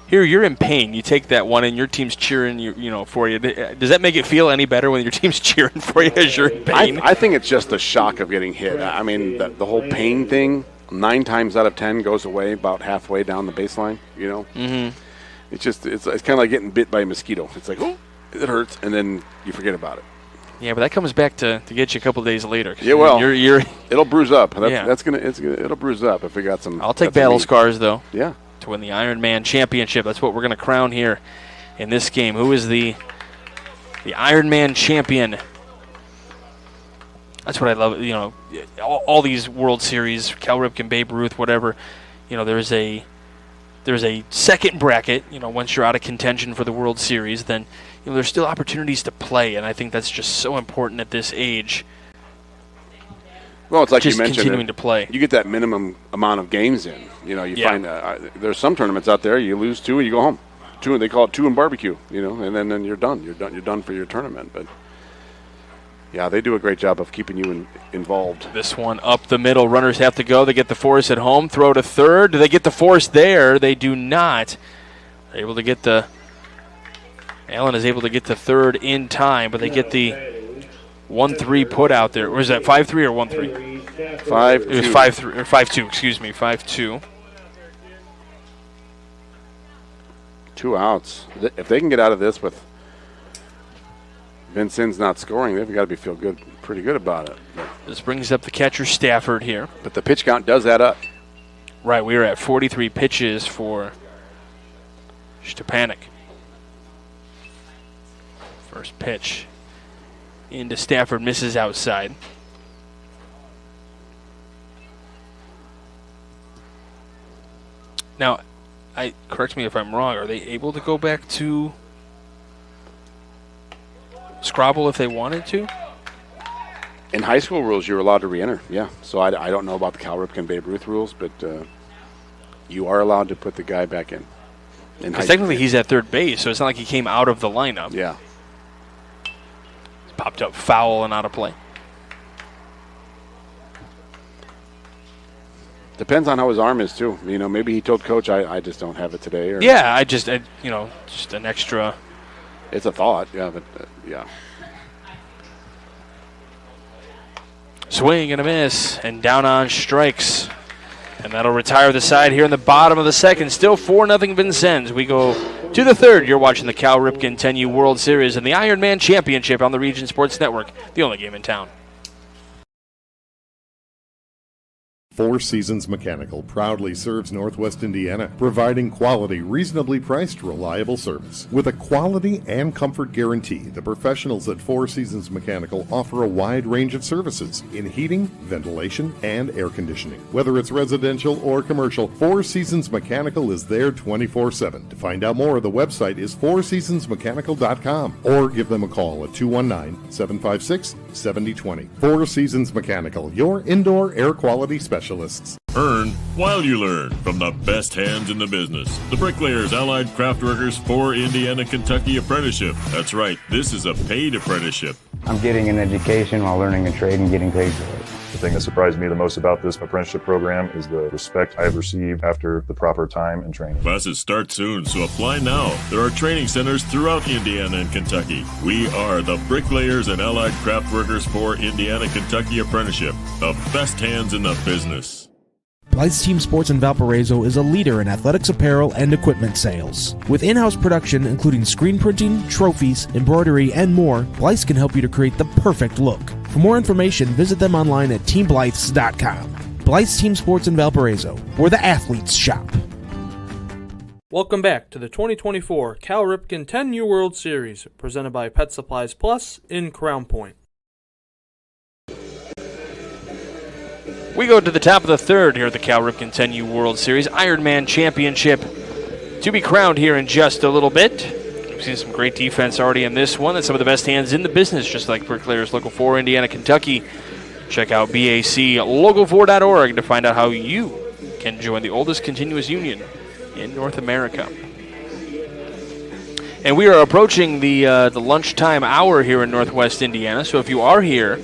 here you're in pain. You take that one and your team's cheering for you. Does that make it feel any better when your team's cheering for you as you're in pain? I think it's just the shock of getting hit. I mean, the whole pain thing, 9 times out of 10 goes away about halfway down the baseline, Mm-hmm. It's kind of like getting bit by a mosquito. It's like, oh, it hurts, and then you forget about it. Yeah, but that comes back to get you a couple of days later. Yeah, well, it'll bruise up. Yeah. It'll bruise up if we got some. I'll take battle scars, though. Yeah. To win the Ironman Championship. That's what we're going to crown here in this game. Who is the Ironman champion? That's what I love. All these World Series, Cal Ripken, Babe Ruth, whatever. There's a second bracket. Once you're out of contention for the World Series, then there's still opportunities to play, and I think that's just so important at this age. Well, it's like just you mentioned, continuing to play. You get that minimum amount of games in. Find there's some tournaments out there you lose 2 and you go home. 2, they call it 2 and barbecue. And then you're done. You're done for your tournament. But yeah, they do a great job of keeping you involved. This one up the middle. Runners have to go. They get the force at home. Throw to third. Do they get the force there? They do not. They're able to get the. Allen is able to get to third in time, but they get the 1-3 put out there. Or is that 5-3 or 1-3? 5-2. It was 5-3 or 5-2. Excuse me, 5-2. 2 outs. If they can get out of this with Vincennes not scoring, they've got to feel pretty good about it. This brings up the catcher Stafford here. But the pitch count does add up. Right, we are at 43 pitches for Stepanek. First pitch into Stafford, misses outside. Now, correct me if I'm wrong, are they able to go back to Scrabble if they wanted to? In high school rules, you're allowed to re-enter, yeah. So I don't know about the Cal Ripken Babe Ruth rules, but you are allowed to put the guy back in. Because technically he's at third base, so it's not like he came out of the lineup. Yeah. Popped up foul and out of play. Depends on how his arm is too. Maybe he told coach, I just don't have it today. Or yeah, just an extra. It's a thought, yeah, but yeah. Swing and a miss, and down on strikes. And that'll retire the side here in the bottom of the second. Still 4-0 Vincennes. We go to the third. You're watching the Cal Ripken 10U World Series and the Ironman Championship on the Region Sports Network, the only game in town. Four Seasons Mechanical proudly serves Northwest Indiana, providing quality, reasonably priced, reliable service. With a quality and comfort guarantee, the professionals at Four Seasons Mechanical offer a wide range of services in heating, ventilation, and air conditioning. Whether it's residential or commercial, Four Seasons Mechanical is there 24/7. To find out more, the website is fourseasonsmechanical.com or give them a call at 219-756-7020. Four Seasons Mechanical, your indoor air quality specialist. Earn while you learn from the best hands in the business. The Bricklayers Allied Craftworkers for Indiana, Kentucky Apprenticeship. That's right, this is a paid apprenticeship. I'm getting an education while learning a trade and getting paid for it. The thing that surprised me the most about this apprenticeship program is the respect I've received after the proper time and training. Classes start soon, so apply now. There are training centers throughout Indiana and Kentucky. We are the Bricklayers and Allied Craftworkers for Indiana, Kentucky Apprenticeship. The best hands in the business. Blythe's Team Sports in Valparaiso is a leader in athletics apparel and equipment sales. With in-house production including screen printing, trophies, embroidery, and more, Blythe's can help you to create the perfect look. For more information, visit them online at teamblythes.com. Blythe's Team Sports in Valparaiso, where the athletes shop. Welcome back to the 2024 Cal Ripken 10U World Series, presented by Pet Supplies Plus in Crown Point. We go to the top of the third here at the Cal Ripken 10U World Series Ironman Championship to be crowned here in just a little bit. We've seen some great defense already in this one. That's some of the best hands in the business, just like Bricklayers Local 4 Indiana, Kentucky. Check out BACLocal4.org to find out how you can join the oldest continuous union in North America. And we are approaching the lunchtime hour here in Northwest Indiana, so if you are here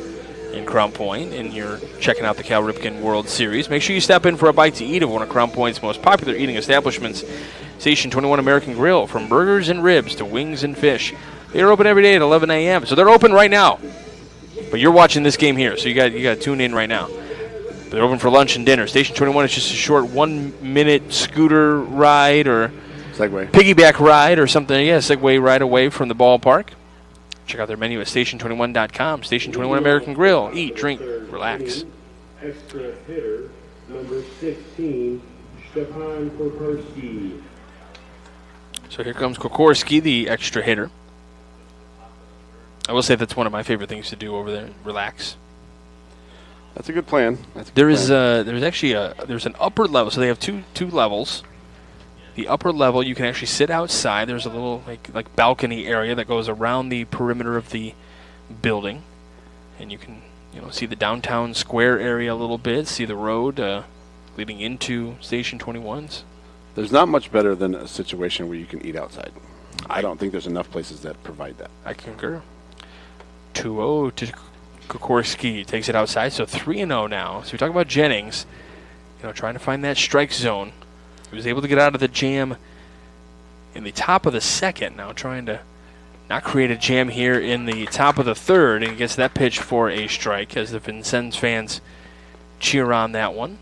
in Crown Point and you're checking out the Cal Ripken World Series, make sure you stop in for a bite to eat of one of Crown Point's most popular eating establishments, Station 21 American Grill. From burgers and ribs to wings and fish, they are open every day at 11 a.m. So they're open right now. But you're watching this game here, so you got to tune in right now. They're open for lunch and dinner. Station 21 is just a short 1-minute scooter ride or Segway. Piggyback ride or something. Yeah, Segway ride away from the ballpark. Check out their menu at station21.com. Station 21 American Grill. Eat, drink, relax. Extra hitter, number 16, Stepan Kokorski. So here comes Kokorski, the extra hitter. I will say that's one of my favorite things to do over there. Relax. That's a good plan. There's actually there's an upper level, so they have two levels. The upper level, you can actually sit outside. There's a little like balcony area that goes around the perimeter of the building, and you can see the downtown square area a little bit, see the road leading into Station 21's. There's not much better than a situation where you can eat outside. I don't think there's enough places that provide that. I concur. 2-0 to Kokorski, takes it outside, so 3-0 now. So we talk about Jennings, trying to find that strike zone. He was able to get out of the jam in the top of the second. Now trying to not create a jam here in the top of the third, and gets that pitch for a strike as the Vincennes fans cheer on that one.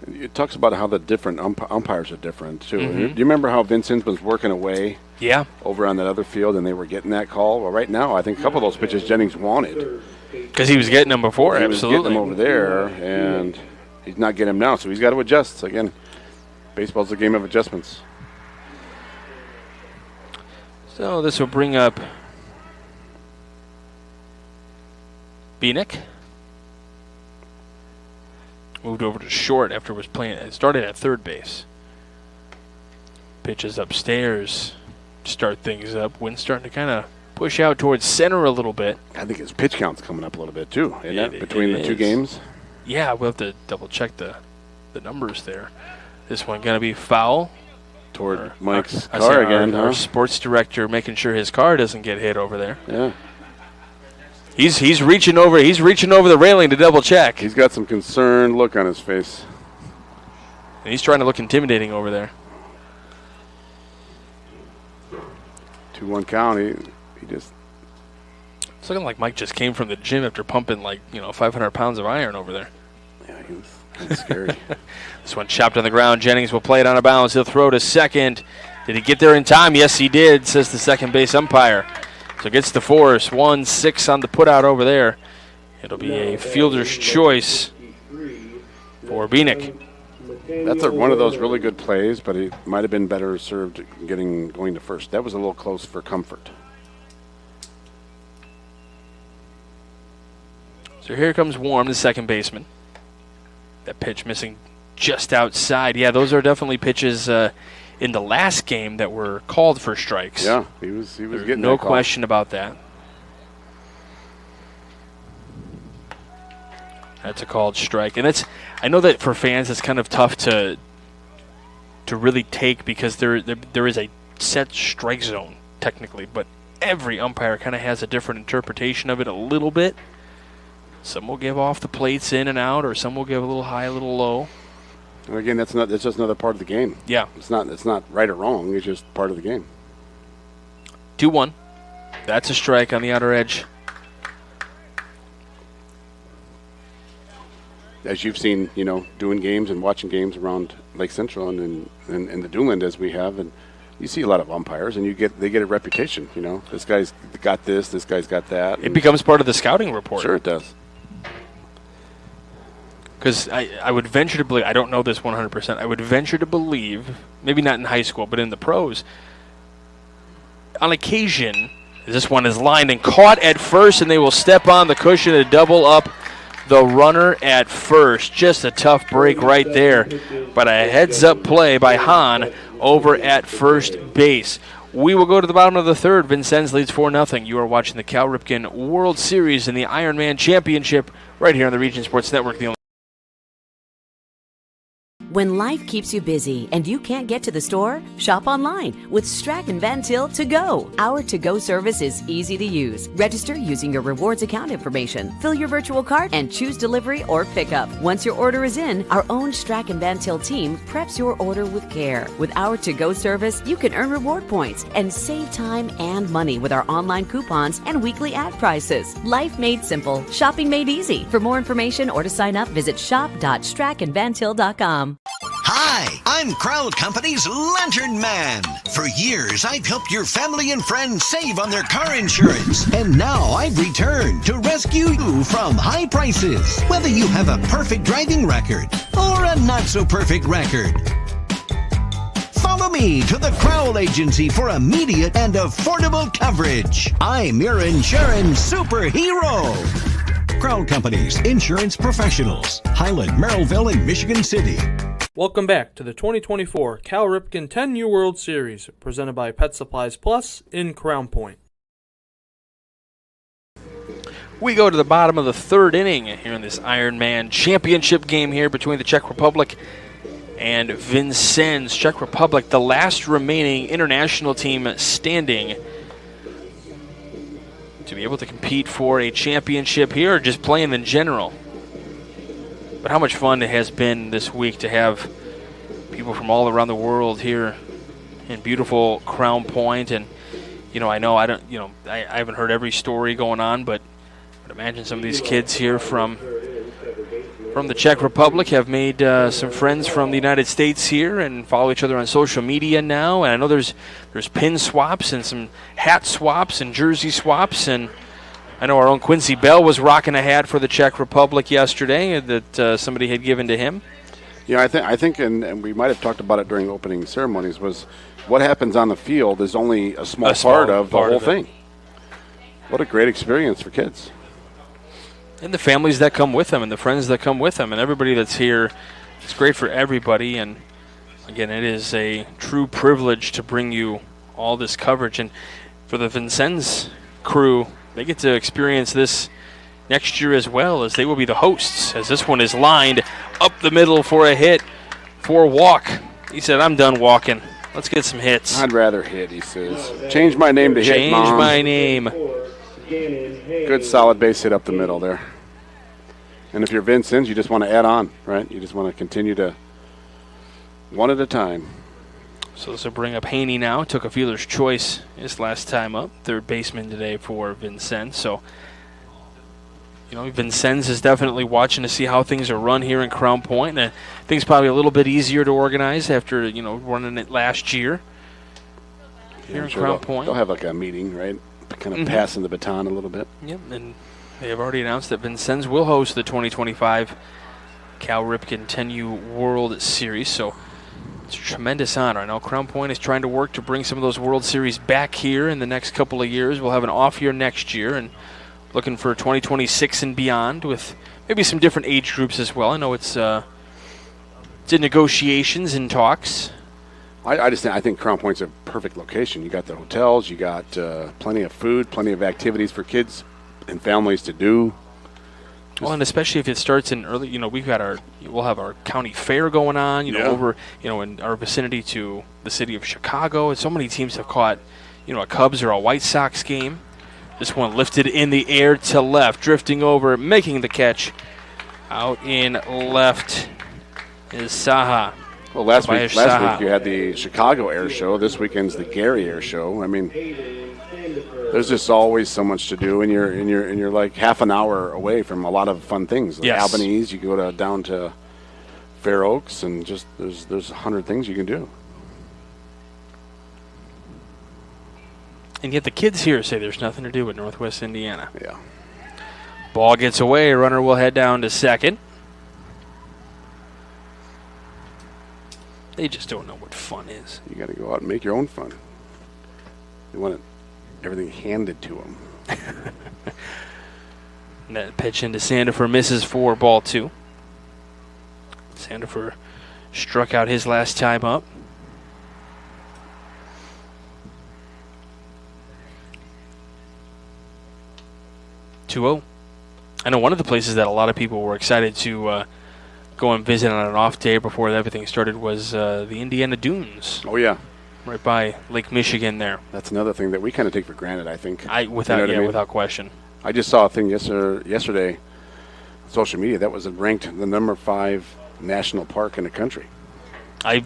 It talks about how the different umpires are different, too. Mm-hmm. Do you remember how Vincennes was working away over on that other field, and they were getting that call? Well, right now, I think a couple of those pitches Jennings wanted. Because he was getting them before, he absolutely. was getting them over there, and he's not getting them now, so he's got to adjust. Again, baseball's a game of adjustments. So this will bring up Bieniek. Moved over to short after was playing. It started at third base. Pitches upstairs, start things up. Wind's starting to kind of push out towards center a little bit. I think his pitch count's coming up a little bit too, between the two games. Yeah, we'll have to double check the numbers there. This one gonna be foul toward Mike's car again. Our sports director making sure his car doesn't get hit over there. Yeah. He's reaching over. He's reaching over the railing to double check. He's got some concerned look on his face. And he's trying to look intimidating over there. 2-1 count. He just. It's looking like Mike just came from the gym after pumping 500 pounds of iron over there. Yeah, he was scary. This one chopped on the ground. Jennings will play it out of bounds. He'll throw to second. Did he get there in time? Yes, he did, says the second base umpire. So gets the force. 1-6 on the putout over there. It'll be a fielder's choice for Bieniek. That's one of those really good plays, but he might have been better served going to first. That was a little close for comfort. So here comes Warm, the second baseman. That pitch missing just outside. Yeah, those are definitely pitches in the last game that were called for strikes. Yeah, he was getting no that call. question about that. That's a called strike, and I know that for fans it's kind of tough to really take because there is a set strike zone technically, but every umpire kind of has a different interpretation of it a little bit. Some will give off the plates in and out, or some will give a little high, a little low. And again, that's just another part of the game. Yeah, it's not right or wrong. It's just part of the game. 2-1. That's a strike on the outer edge. As you've seen, doing games and watching games around Lake Central and the Dueland as we have, and you see a lot of umpires, and they get a reputation. This guy's got this guy's got that. It becomes part of the scouting report. Sure, it does. Because I would venture to believe, I don't know this 100%, I would venture to believe, maybe not in high school, but in the pros, on occasion, this one is lined and caught at first, and they will step on the cushion to double up the runner at first. Just a tough break right there, but a heads-up play by Hahn over at first base. We will go to the bottom of the third. Vincennes leads 4-0. You are watching the Cal Ripken World Series and the Ironman Championship right here on the Region Sports Network. When life keeps you busy and you can't get to the store, shop online with Strachan Van Til To Go. Our to-go service is easy to use. Register using your rewards account information, fill your virtual cart, and choose delivery or pickup. Once your order is in, our own Strachan Van Til team preps your order with care. With our to-go service, you can earn reward points and save time and money with our online coupons and weekly ad prices. Life made simple, shopping made easy. For more information or to sign up, visit shop.strachanvantil.com. Hi, I'm Crowd Company's Lantern Man. For years, I've helped your family and friends save on their car insurance. And now I've returned to rescue you from high prices. Whether you have a perfect driving record or a not-so-perfect record. Follow me to the Crowd Agency for immediate and affordable coverage. I'm your insurance superhero. Crowd Company's insurance professionals. Highland, Merrillville, and Michigan City. Welcome back to the 2024 Cal Ripken 10U World Series, presented by Pet Supplies Plus in Crown Point. We go to the bottom of the third inning here in this Ironman championship game here between the Czech Republic and Vincennes. Czech Republic, the last remaining international team standing to be able to compete for a championship here, or just playing in general. But how much fun it has been this week to have people from all around the world here in beautiful Crown Point. And, I haven't heard every story going on, but I would imagine some of these kids here from the Czech Republic have made some friends from the United States here and follow each other on social media now. And I know there's pin swaps and some hat swaps and jersey swaps. And I know our own Quincy Bell was rocking a hat for the Czech Republic yesterday that somebody had given to him. Yeah, I think, and we might have talked about it during opening ceremonies, was what happens on the field is only a small part of the whole thing. What a great experience for kids. And the families that come with them and the friends that come with them and everybody that's here. It's great for everybody. And, again, it is a true privilege to bring you all this coverage. And for the Vincennes crew, they get to experience this next year as well, as they will be the hosts, as this one is lined up the middle for a hit for Walk. He said, I'm done walking. Let's get some hits. I'd rather hit, he says. Change my name to hit, Mom. Change my name. Good solid base hit up the middle there. And if you're Vincennes, you just want to add on, right? You just want to continue to one at a time. So this will bring up Haney now. Took a fielder's choice his last time up. Third baseman today for Vincennes. So, Vincennes is definitely watching to see how things are run here in Crown Point. And I think it's probably a little bit easier to organize after, running it last year here in Crown Point. They'll have like a meeting, right? Kind of passing the baton a little bit. Yep, and they have already announced that Vincennes will host the 2025 Cal Ripken 10U World Series. So it's a tremendous honor. I know Crown Point is trying to work to bring some of those World Series back here in the next couple of years. We'll have an off year next year and looking for 2026 and beyond with maybe some different age groups as well. I know it's in negotiations and talks. I think Crown Point's a perfect location. You got the hotels, you got plenty of food, plenty of activities for kids and families to do. Well, and especially if it starts in early, we'll have our county fair going on, over, in our vicinity to the city of Chicago. And so many teams have caught, a Cubs or a White Sox game. This one lifted in the air to left, drifting over, making the catch. Out in left is Saha. Well, last week you had the Chicago Air Show. This weekend's the Gary Air Show. I mean, there's just always so much to do, and you're like half an hour away from a lot of fun things. Like Albanese, you go down to Fair Oaks, and just there's 100 things you can do. And yet the kids here say there's nothing to do with Northwest Indiana. Yeah. Ball gets away. Runner will head down to second. They just don't know what fun is. You got to go out and make your own fun. They want everything handed to them. That pitch into Sandifer misses for ball two. Sandifer struck out his last time up. I know one of the places that a lot of people were excited to go and visit on an off day before everything started was the Indiana Dunes. Oh, yeah. Right by Lake Michigan there. That's another thing that we kind of take for granted, I think. Without question. I just saw a thing yesterday, social media, that was ranked the number 5 national park in the country.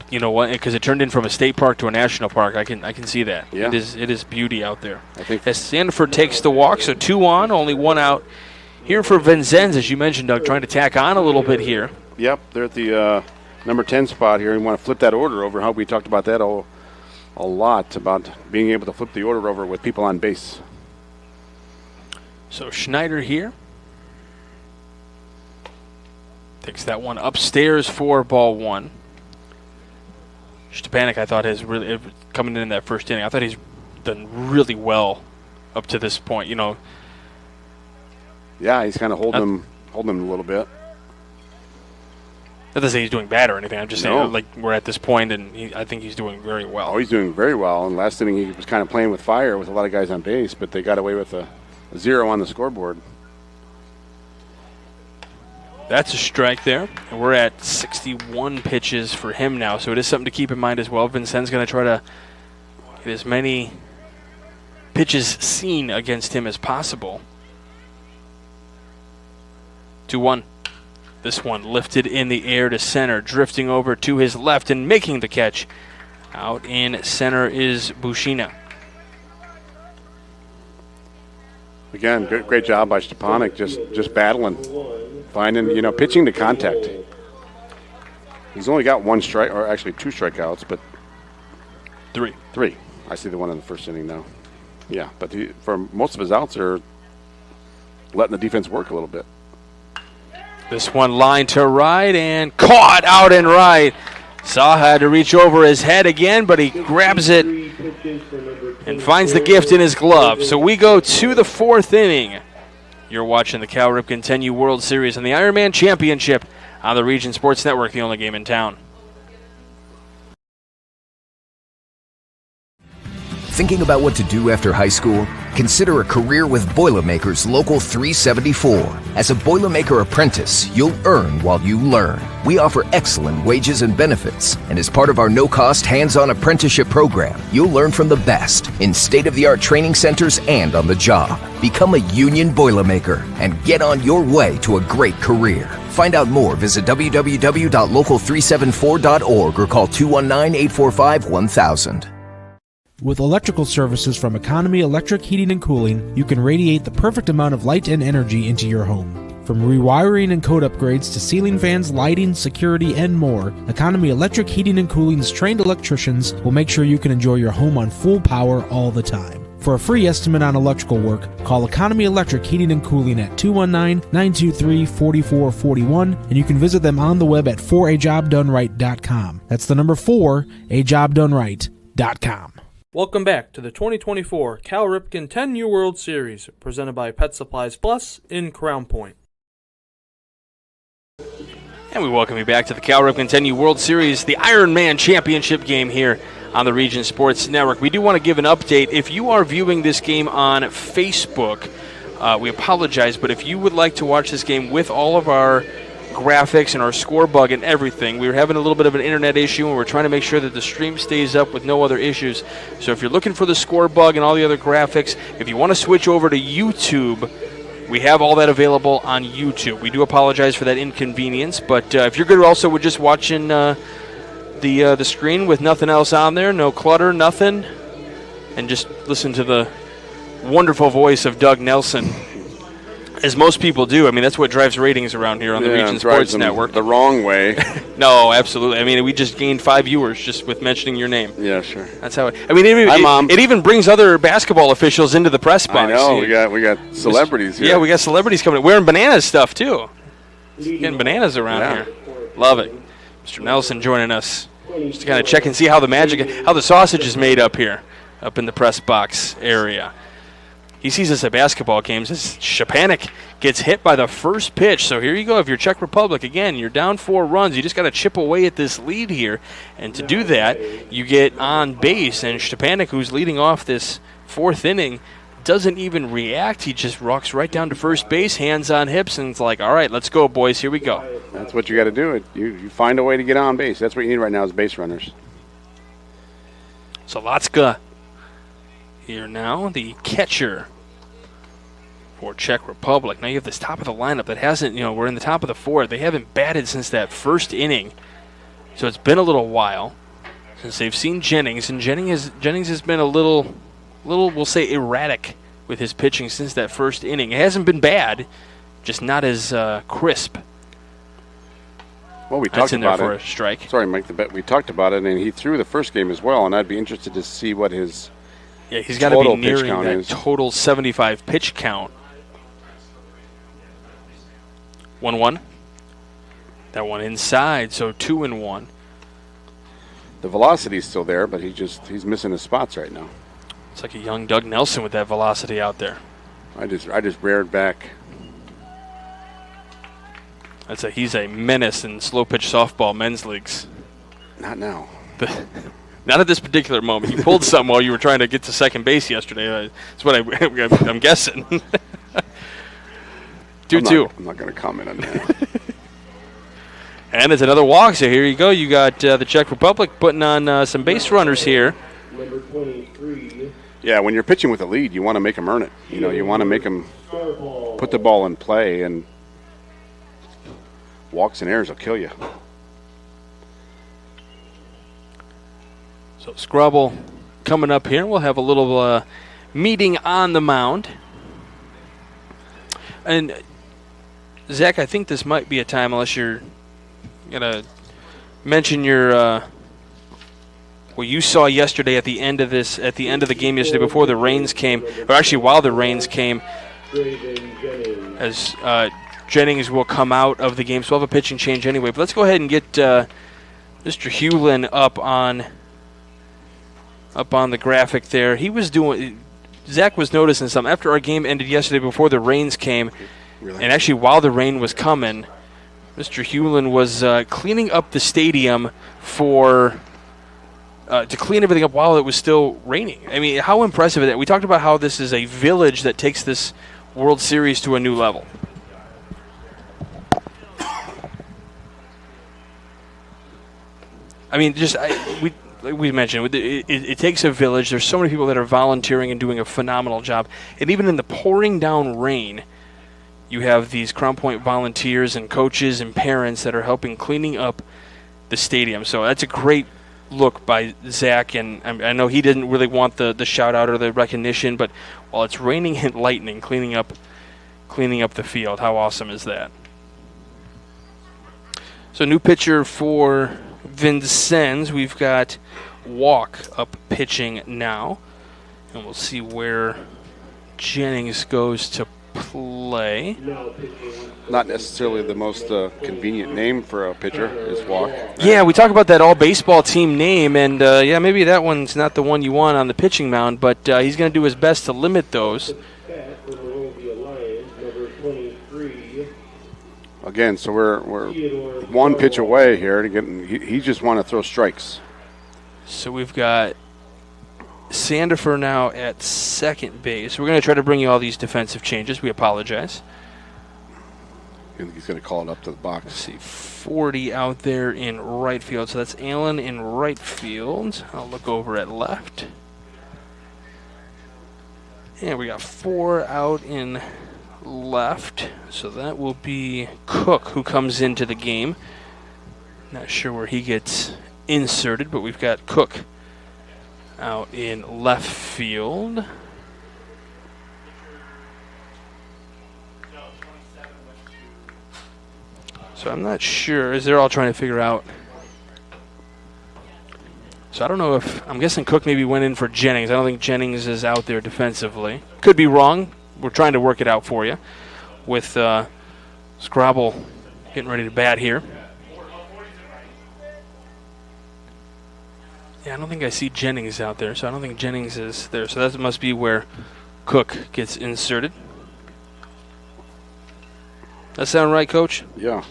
You know what? Because it turned in from a state park to a national park. I can see that. Yeah. It is beauty out there. I think as Sanford takes the walk, so 2 on, only 1 out. Here for Vincennes, as you mentioned, Doug, trying to tack on a little bit here. Yep, they're at the number 10 spot here. We want to flip that order over. How we talked about that a lot, about being able to flip the order over with people on base. So Schneider here takes that one upstairs for ball 1. Stepanek, I thought, has really coming in that first inning. I thought he's done really well up to this point. You know. Yeah, he's kind of holding him a little bit. That doesn't say he's doing bad or anything. I'm just saying, like, we're at this point, and I think he's doing very well. Oh, he's doing very well. And last inning, he was kind of playing with fire with a lot of guys on base, but they got away with a 0 on the scoreboard. That's a strike there. And we're at 61 pitches for him now, so it is something to keep in mind as well. Vincennes going to try to get as many pitches seen against him as possible. 2-1. This one lifted in the air to center, drifting over to his left and making the catch. Out in center is Bushina. Again, great job by Stepanek, just battling, finding, pitching to contact. He's only got 1 strike, or actually 2 strikeouts, but 3. I see the one in the first inning now. Yeah, but for most of his outs, are letting the defense work a little bit. This one line to right and caught out and right. Saha had to reach over his head again, but he grabs it and finds the gift in his glove. So we go to the 4th inning. You're watching the Cal Ripken 10U World Series and the Ironman Championship on the Region Sports Network, the only game in town. Thinking about what to do after high school? Consider a career with Boilermakers Local 374. As a Boilermaker apprentice, you'll earn while you learn. We offer excellent wages and benefits, and as part of our no-cost hands-on apprenticeship program, you'll learn from the best in state-of-the-art training centers and on the job. Become a union Boilermaker and get on your way to a great career. Find out more, visit www.local374.org or call 219-845-1000. With electrical services from Economy Electric Heating and Cooling, you can radiate the perfect amount of light and energy into your home. From rewiring and code upgrades to ceiling fans, lighting, security, and more, Economy Electric Heating and Cooling's trained electricians will make sure you can enjoy your home on full power all the time. For a free estimate on electrical work, call Economy Electric Heating and Cooling at 219-923-4441, and you can visit them on the web at 4ajobdoneright.com. That's the number 4ajobdoneright.com. Welcome back to the 2024 Cal Ripken 10U World Series, presented by Pet Supplies Plus in Crown Point. And we welcome you back to the Cal Ripken 10U World Series, the Ironman Championship game here on the Region Sports Network. We do want to give an update. If you are viewing this game on Facebook, we apologize, but if you would like to watch this game with all of our graphics and our score bug and everything, we were having a little bit of an internet issue, and we're trying to make sure that the stream stays up with no other issues. So if you're looking for the score bug and all the other graphics, if you want to switch over to YouTube, we have all that available on YouTube. We do apologize for that inconvenience, but if you're good also with just watching the screen with nothing else on there, no clutter, nothing, and just listen to the wonderful voice of Doug Nelson, as most people do. I mean, that's what drives ratings around here on the Region Sports Network. The wrong way. No, absolutely. I mean, we just gained 5 viewers just with mentioning your name. Yeah, sure. That's how it even brings other basketball officials into the press box. I know. We got celebrities here. Yeah, we got celebrities coming in. Wearing bananas stuff, too. Getting bananas around here. Love it. Mr. Nelson joining us just to kind of check and see how the sausage is made up here, up in the press box area. He sees us at basketball games as Stepanek gets hit by the first pitch. So here you go. If you're Czech Republic, again, you're down 4 runs. You just got to chip away at this lead here. And to do that, you get on base. And Stepanek, who's leading off this 4th inning, doesn't even react. He just rocks right down to first base, hands on hips, and it's like, all right, let's go, boys. Here we go. That's what you got to do. You find a way to get on base. That's what you need right now is base runners. So Latska here now, the catcher for Czech Republic. Now you have this top of the lineup that hasn't, we're in the top of the fourth. They haven't batted since that first inning. So it's been a little while since they've seen Jennings, and Jennings has been a little, we'll say, erratic with his pitching since that first inning. It hasn't been bad, just not as crisp. Well, we That's talked in about there for it. a strike. Sorry, Mike. We talked about it, and he threw the first game as well. And I'd be interested to see what his he's got to be total pitch nearing count that is. total 75 pitch count. 1-1. That one inside, so 2-1. The velocity's still there, but he's missing his spots right now. It's like a young Doug Nelson with that velocity out there. I just reared back. He's a menace in slow pitch softball men's leagues. Not now. Not at this particular moment. He pulled something while you were trying to get to second base yesterday. That's what I'm guessing. 2-2. I'm not going to comment on that. And it's another walk, so here you go. You got the Czech Republic putting on some base runners here. Number 23. Yeah, when you're pitching with a lead, you want to make them earn it. You want to make them put the ball in play, and walks and errors will kill you. So Scrabble coming up here. We'll have a little meeting on the mound. And, Zach, I think this might be a time, unless you're going to mention your what you saw yesterday at the end of the game yesterday before the rains came, or actually while the rains came, as Jennings will come out of the game. So we'll have a pitching change anyway. But let's go ahead and get Mr. Hewlin up on the graphic there. Zach was noticing something. After our game ended yesterday before the rains came, and actually while the rain was coming, Mr. Hewlin was cleaning up the stadium to clean everything up while it was still raining. I mean, how impressive is that? We talked about how this is a village that takes this World Series to a new level. I mean, we mentioned, it takes a village. There's so many people that are volunteering and doing a phenomenal job. And even in the pouring down rain, you have these Crown Point volunteers and coaches and parents that are helping cleaning up the stadium. So that's a great look by Zach. And I know he didn't really want the shout-out or the recognition, but while it's raining and lightning, cleaning up the field, how awesome is that? So new pitcher for Vincennes, we've got Walk up pitching now, and we'll see where Jennings goes to play. Not necessarily the most convenient name for a pitcher is Walk. Yeah, we talk about that all baseball team name, and maybe that one's not the one you want on the pitching mound, but he's going to do his best to limit those. Again, so we're one pitch away here to get. He just want to throw strikes. So we've got Sandifer now at second base. We're going to try to bring you all these defensive changes. We apologize. He's going to call it up to the box. Let's see, 40 out there in right field. So that's Allen in right field. I'll look over at left. And we got 4 out in left. So that will be Cook who comes into the game. Not sure where he gets inserted, but we've got Cook out in left field. So I'm not sure, as they're all trying to figure out. So I don't know I'm guessing Cook maybe went in for Jennings. I don't think Jennings is out there defensively. Could be wrong. We're trying to work it out for you with Scrabble getting ready to bat here. Yeah, I don't think I see Jennings out there, so I don't think Jennings is there. So that must be where Cook gets inserted. That sound right, Coach? Yeah.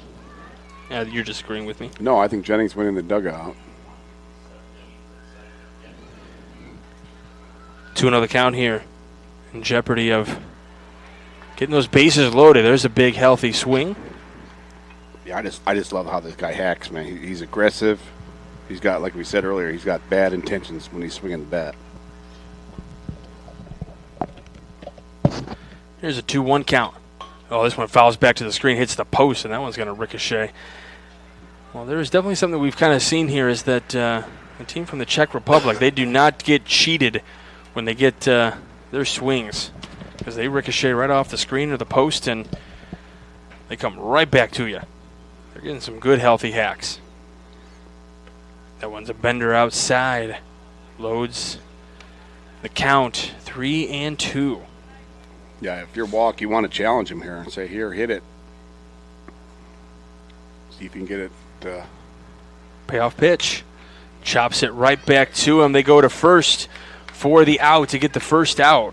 Yeah, you're disagreeing with me. No, I think Jennings went in the dugout. 2-0 the count here. in jeopardy of getting those bases loaded. There's a big, healthy swing. Yeah, I just love how this guy hacks, man. He's aggressive. He's got, like we said earlier, he's got bad intentions when he's swinging the bat. Here's a 2-1 count. Oh, this one fouls back to the screen, hits the post, and that one's going to ricochet. Well, there's definitely something we've kind of seen here is that the team from the Czech Republic, they do not get cheated when they get their swings, because they ricochet right off the screen or the post, and they come right back to you. They're getting some good, healthy hacks. That one's a bender outside. Loads the count, 3-2. Yeah, if you're walk, you want to challenge him here and say, here, hit it. See if you can get it. Payoff pitch. Chops it right back to him. They go to first for the out to get the first out.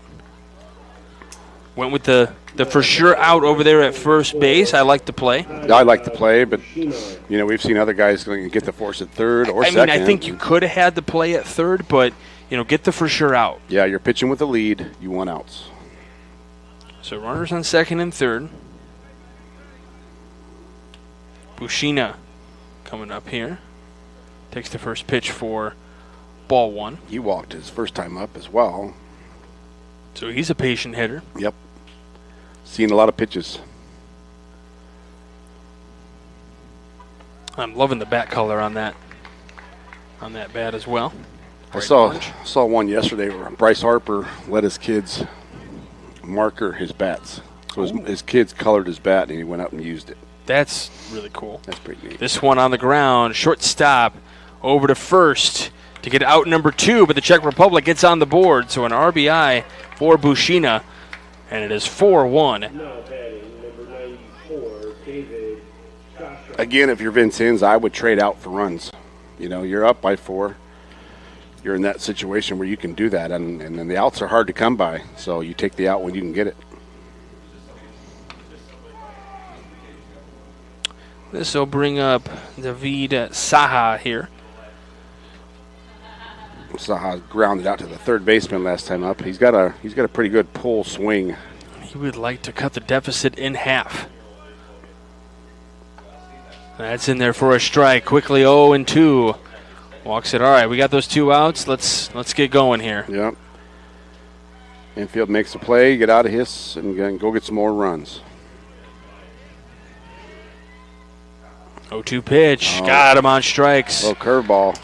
Went with the for sure out over there at first base. I like the play. I like the play, but we've seen other guys get the force at third or second. I think you could have had the play at third, but get the for sure out. Yeah, you're pitching with the lead. You want outs. So runners on second and third. Bushina coming up here. Takes the first pitch for ball one. He walked his first time up as well. So he's a patient hitter. Yep. Seen a lot of pitches. I'm loving the bat color on that bat as well. I saw one yesterday where Bryce Harper let his kids marker his bats. So his kids colored his bat and he went out and used it. That's really cool. That's pretty neat. This one on the ground, shortstop over to first to get out number 2, but the Czech Republic gets on the board. So an RBI for Bushina, and it is 4-1. Again, if you're Vincennes, I would trade out for runs. You're up by 4. You're in that situation where you can do that, and then the outs are hard to come by, so you take the out when you can get it. This will bring up David Saha here. Saha grounded out to the third baseman last time up. He's got a pretty good pull swing. He would like to cut the deficit in half. That's in there for a strike. Quickly 0-2. Walks it. All right, we got those 2 outs. Let's get going here. Yep. Infield makes a play, get out of his, and go get some more runs. 0-2 pitch. Got him on strikes. Little curveball.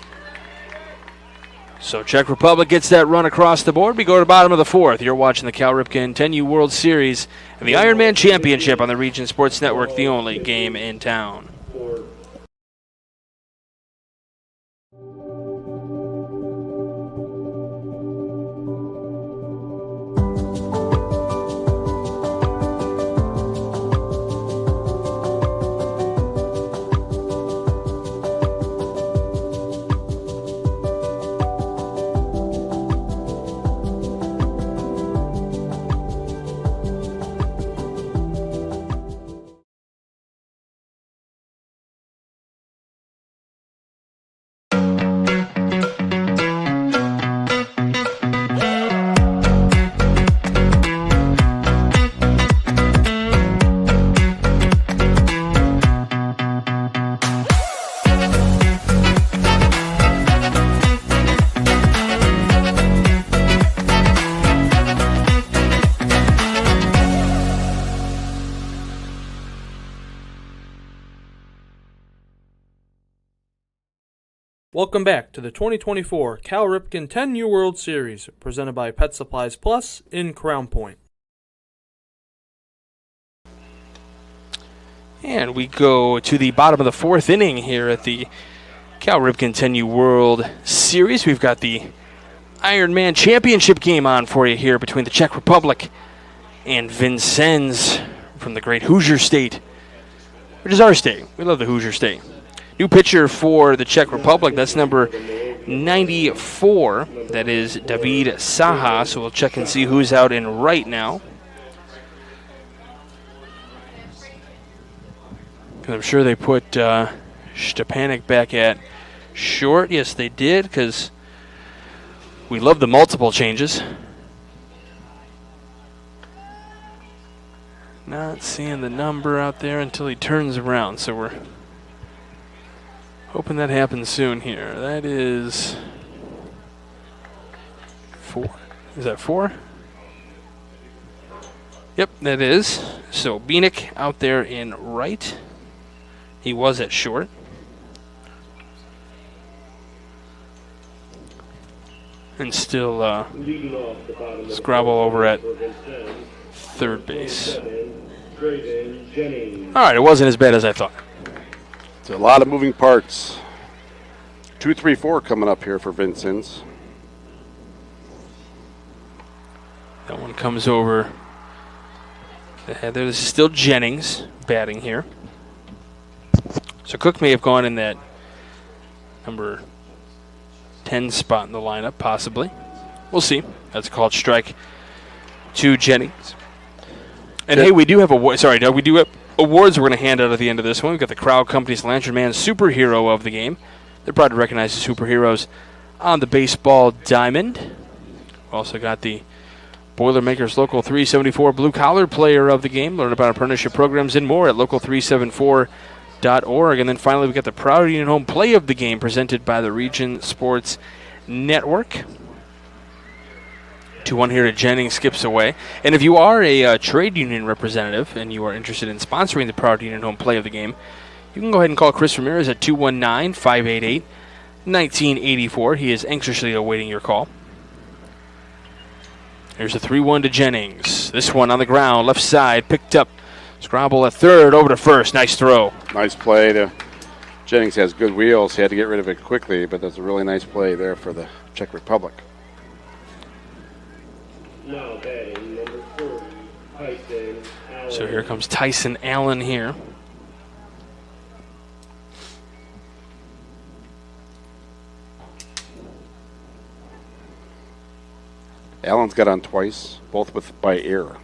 So Czech Republic gets that run across the board. We go to the bottom of the 4th. You're watching the Cal Ripken 10U World Series and the Ironman Championship on the Region Sports Network, the only game in town. Welcome back to the 2024 Cal Ripken 10U World Series, presented by Pet Supplies Plus in Crown Point. And we go to the bottom of the 4th inning here at the Cal Ripken 10U World Series. We've got the Ironman Championship game on for you here between the Czech Republic and Vincennes from the great Hoosier State, which is our state. We love the Hoosier State. New pitcher for the Czech Republic, that's number 94. That is David Saha, so we'll check and see who's out in right now. I'm sure they put Stepanek back at short. Yes, they did, because we love the multiple changes. Not seeing the number out there until he turns around, so we're hoping that happens soon here. That is 4. Is that 4? Yep, that is. So Beanick out there in right. He was at short. And still Scrabble over at third base. All right, it wasn't as bad as I thought. It's a lot of moving parts. 2, 3, 4 coming up here for Vincennes. That one comes over. There's still Jennings batting here. So Cook may have gone in that number 10 spot in the lineup, possibly. We'll see. That's called strike to Jennings. And hey, we do have awards. Sorry, Doug. We do have awards we're going to hand out at the end of this one. We've got the Crowd Company's Lantern Man Superhero of the Game. They're proud to recognize the superheroes on the baseball diamond. We've also got the Boilermakers Local 374 Blue Collar Player of the Game. Learn about apprenticeship programs and more at local374.org. And then finally, we've got the Proud Union Home Play of the Game presented by the Region Sports Network. 2-1 here to Jennings, skips away. And if you are a trade union representative and you are interested in sponsoring the Proud Union Home Play of the Game, you can go ahead and call Chris Ramirez at 219-588-1984. He is anxiously awaiting your call. Here's a 3-1 to Jennings. This one on the ground, left side, picked up. Scrabble at third, over to first. Nice throw. Nice play. Jennings has good wheels. He had to get rid of it quickly, but that's a really nice play there for the Czech Republic. Now batting number 40, Tyson Allen. So here comes Tyson Allen here. Allen's got on twice, both by error.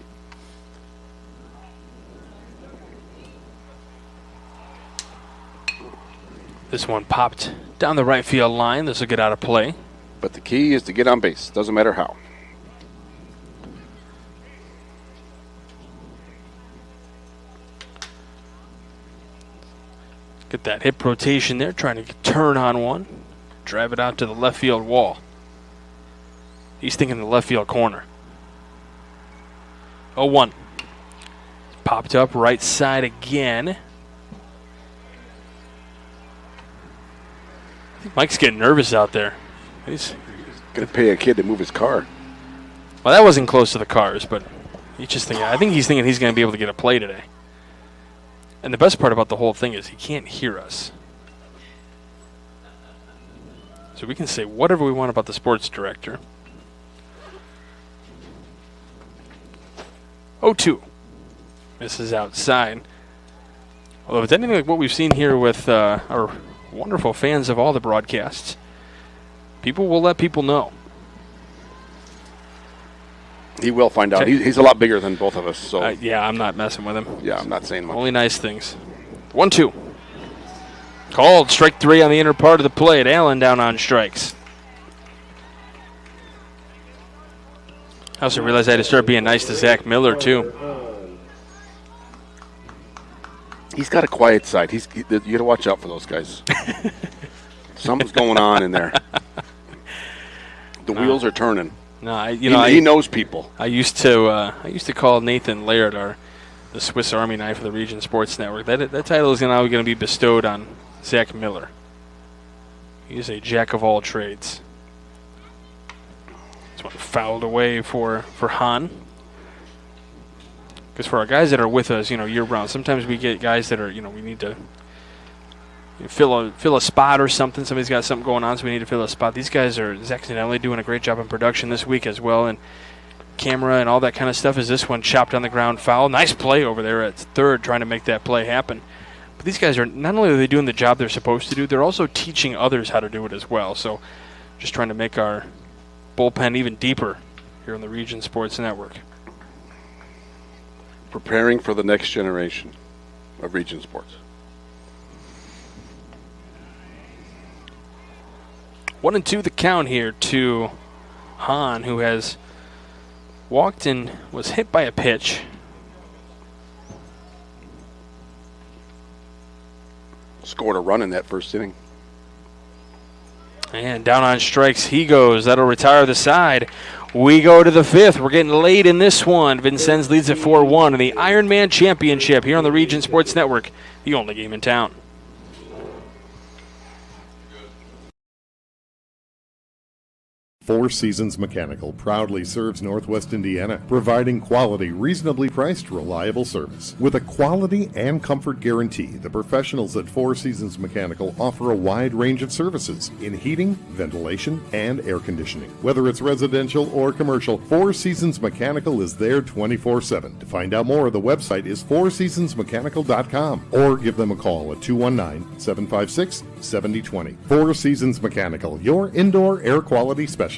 This one popped down the right field line. This will get out of play. But the key is to get on base. Doesn't matter how. Get that hip rotation there, trying to turn on one. Drive it out to the left field wall. He's thinking the left field corner. 0-1. Popped up right side again. I think Mike's getting nervous out there. He's going to pay a kid to move his car. Well, that wasn't close to the cars, but he's just thinking. I think he's thinking he's going to be able to get a play today. And the best part about the whole thing is he can't hear us. So we can say whatever we want about the sports director. 0-2. Misses outside. Although if it's anything like what we've seen here with our wonderful fans of all the broadcasts, people will let people know. He will find out. He's a lot bigger than both of us. So yeah, I'm not messing with him. Yeah, I'm not saying much. Only nice things. 1-2. Called. Strike 3 on the inner part of the plate. Allen down on strikes. I also realized I had to start being nice to Zach Miller, too. He's got a quiet side. You got to watch out for those guys. Something's going on in there. The wheels are turning. No, he knows people. I used to call Nathan Laird the Swiss Army knife of the Region Sports Network. That title is now going to be bestowed on Zach Miller. He is a jack of all trades. This one fouled away for Hahn. Because for our guys that are with us, year round, sometimes we get guys that are, we need to fill a spot or something. Somebody's got something going on, so we need to fill a spot. These guys are accidentally doing a great job in production this week as well, and camera and all that kind of stuff. As this one chopped on the ground foul. Nice play over there at third, trying to make that play happen. But these guys are not only are they doing the job they're supposed to do, they're also teaching others how to do it as well. So just trying to make our bullpen even deeper here on the Region Sports Network. Preparing for the next generation of Region Sports. 1-2 the count here to Hahn, who has walked and was hit by a pitch. scored a run in that first inning. And down on strikes he goes. That'll retire the side. We go to the fifth. We're getting late in this one. Vincennes leads at 4-1 in the Ironman Championship here on the Region Sports Network, the only game in town. Four Seasons Mechanical proudly serves Northwest Indiana, providing quality, reasonably priced, reliable service. With a quality and comfort guarantee, the professionals at Four Seasons Mechanical offer a wide range of services in heating, ventilation, and air conditioning. Whether it's residential or commercial, Four Seasons Mechanical is there 24/7. To find out more, the website is fourseasonsmechanical.com or give them a call at 219-756-7020. Four Seasons Mechanical, your indoor air quality specialist.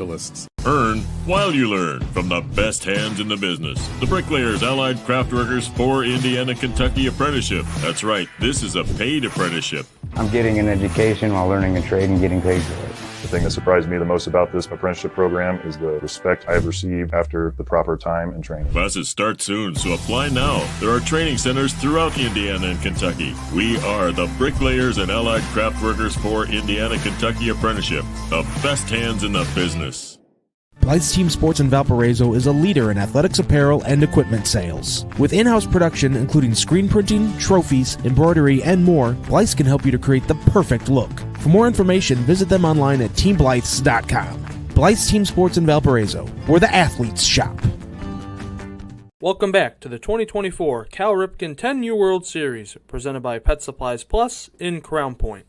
Earn while you learn from the best hands in the business. The Bricklayers Allied Craftworkers for Indiana, Kentucky Apprenticeship. That's right, this is a paid apprenticeship. I'm getting an education while learning a trade and getting paid for it. The thing that surprised me the most about this apprenticeship program is the respect I've received after the proper time and training. Classes start soon, so apply now. There are training centers throughout Indiana and Kentucky. We are the Bricklayers and Allied Craftworkers for Indiana, Kentucky Apprenticeship. The best hands in the business. Blythe's Team Sports in Valparaiso is a leader in athletics apparel and equipment sales. With in-house production including screen printing, trophies, embroidery, and more, Blythe's can help you to create the perfect look. For more information, visit them online at teamblythes.com. Blythe's Team Sports in Valparaiso, where the athletes shop. Welcome back to the 2024 Cal Ripken 10U World Series, presented by Pet Supplies Plus in Crown Point.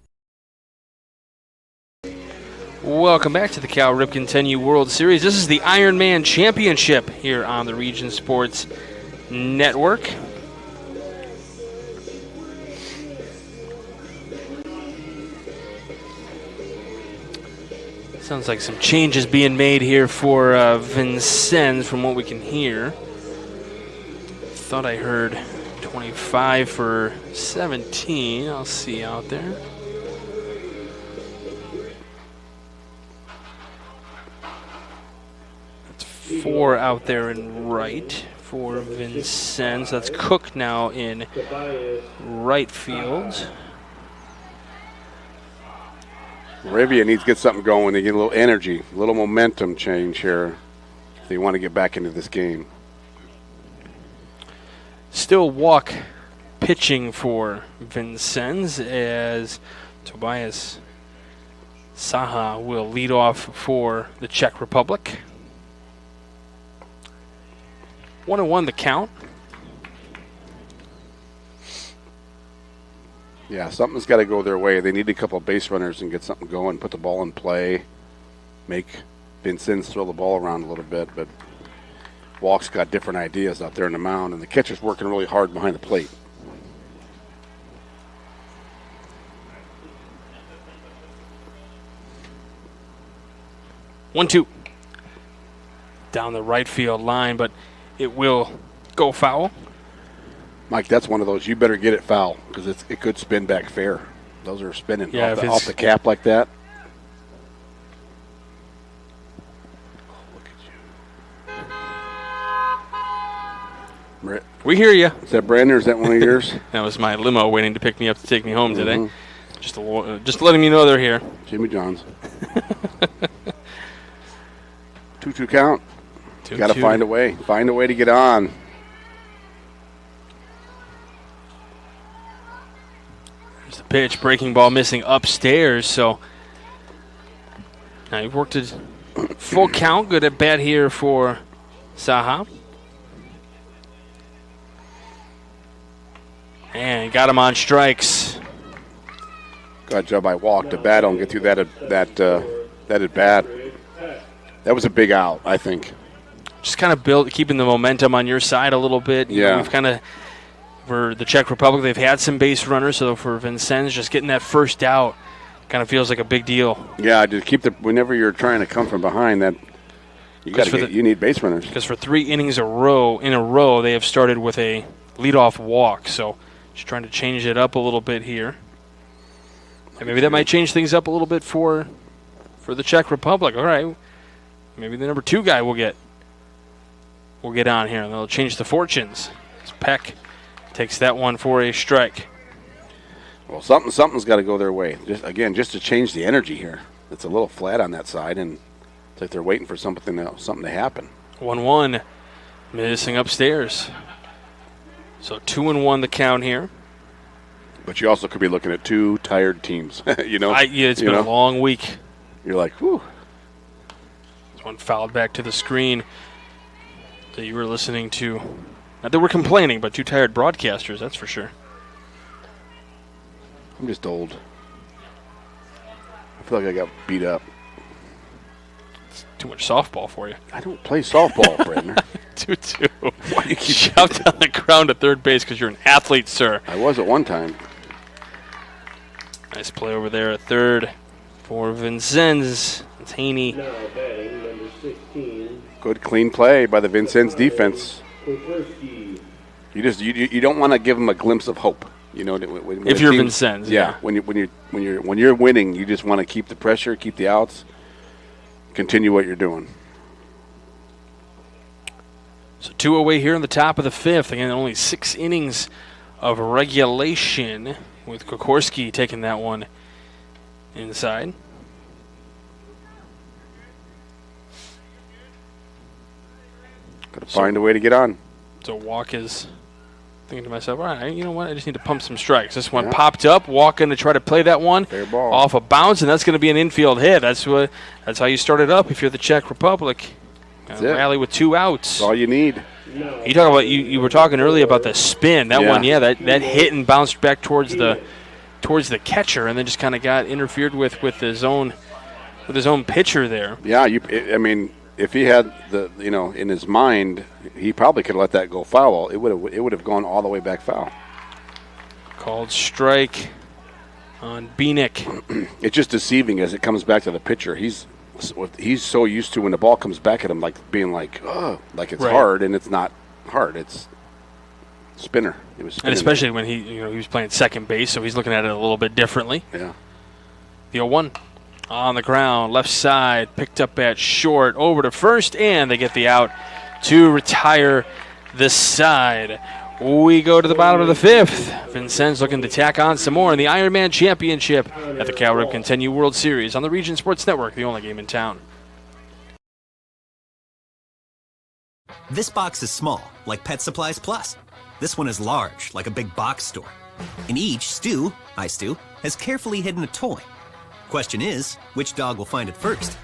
Welcome back to the Cal Ripken 10U World Series. This is the Ironman Championship here on the Region Sports Network. Sounds like some changes being made here for Vincennes from what we can hear. Thought I heard 25 for 17. I'll see out there. That's 4 out there in right for Vincennes. That's Cook now in right field. Moravia needs to get something going. They get a little energy, a little momentum change here if they want to get back into this game. Still walk pitching for Vincennes as Tobias Saha will lead off for the Czech Republic. 1-1 the count. Yeah, something's got to go their way. They need a couple of base runners and get something going, put the ball in play, make Vincennes throw the ball around a little bit. But Walk's got different ideas out there in the mound, and the catcher's working really hard behind the plate. One, two. Down the right field line, but it will go foul. Mike, that's one of those, you better get it foul, because it could spin back fair. Those are spinning off the cap like that. We hear you. Is that Brandon, or is that one of yours? That was my limo waiting to pick me up to take me home today. Just letting you know they're here. Jimmy John's. 2-2 count. Got to find a way. Find a way to get on. There's the pitch. Breaking ball missing upstairs. So now you've worked it full count. Good at bat here for Saha. And got him on strikes. Good job by Walk. The bat don't get through that at bat. That was a big out, I think. Just kind of keeping the momentum on your side a little bit. Yeah. We've kind of, for the Czech Republic, they've had some base runners, so for Vincennes, just getting that first out kind of feels like a big deal. Yeah, just keep whenever you're trying to come from behind, that you need base runners. Because for 3 innings in a row, they have started with a leadoff walk, so just trying to change it up a little bit here. And maybe that might change things up a little bit for the Czech Republic. All right, maybe the number 2 guy will get on here, and they'll change the fortunes. As Peck takes that one for a strike. Well, something's got to go their way. Just to change the energy here. It's a little flat on that side, and it's like they're waiting for something to happen. 1-1, missing upstairs. So 2-1 the count here. But you also could be looking at two tired teams. It's been a long week. You're like, whew. This one fouled back to the screen that you were listening to. Not that we're complaining, but two tired broadcasters, that's for sure. I'm just old. I feel like I got beat up. It's too much softball for you. I don't play softball, Brendan. 2-2. Why do you keep shoved on the ground to third base because you're an athlete, sir. I was at one time. Nice play over there at third for Vincennes. It's Haney. Now batting, number 16. Good clean play by the Vincennes defense. Koforski. You don't want to give them a glimpse of hope. When if you're Vincennes, yeah. When you're winning, you just want to keep the pressure, keep the outs, continue what you're doing. So 2 away here in the top of the fifth. Again, only 6 innings of regulation, with Kokorski taking that one inside. Got to find a way to get on. So Walk is thinking to myself, all right, you know what? I just need to pump some strikes. This one popped up. Walk in to try to play that one. Fair ball. Off a bounce, and that's going to be an infield hit. That's how you start it up if you're the Czech Republic. Rally with 2 outs. That's all you need. You talk about you were talking earlier about the spin. That one, that hit and bounced back towards the catcher, and then just kind of got interfered with his own pitcher there. Yeah, if he had in his mind, he probably could have let that go foul. It would have gone all the way back foul. Called strike on Bieniek. It's just deceiving as it comes back to the pitcher. He's so used to when the ball comes back at him, like being like it's hard, and it's not hard. It's spinner. It was spinning. And especially when he was playing second base, so he's looking at it a little bit differently. Yeah. The 0-1 on the ground, left side, picked up at short, over to first, and they get the out to retire the side. We go to the bottom of the fifth. Vincennes looking to tack on some more in the Ironman Championship at the Cal Ripken 10U World Series on the Region Sports Network, the only game in town. This box is small, like Pet Supplies Plus. This one is large, like a big box store. In each, Stu has carefully hidden a toy. Question is, which dog will find it first?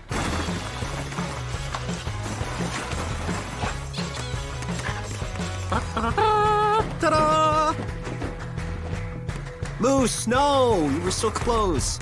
Ta-da! Moose, no! You were so close.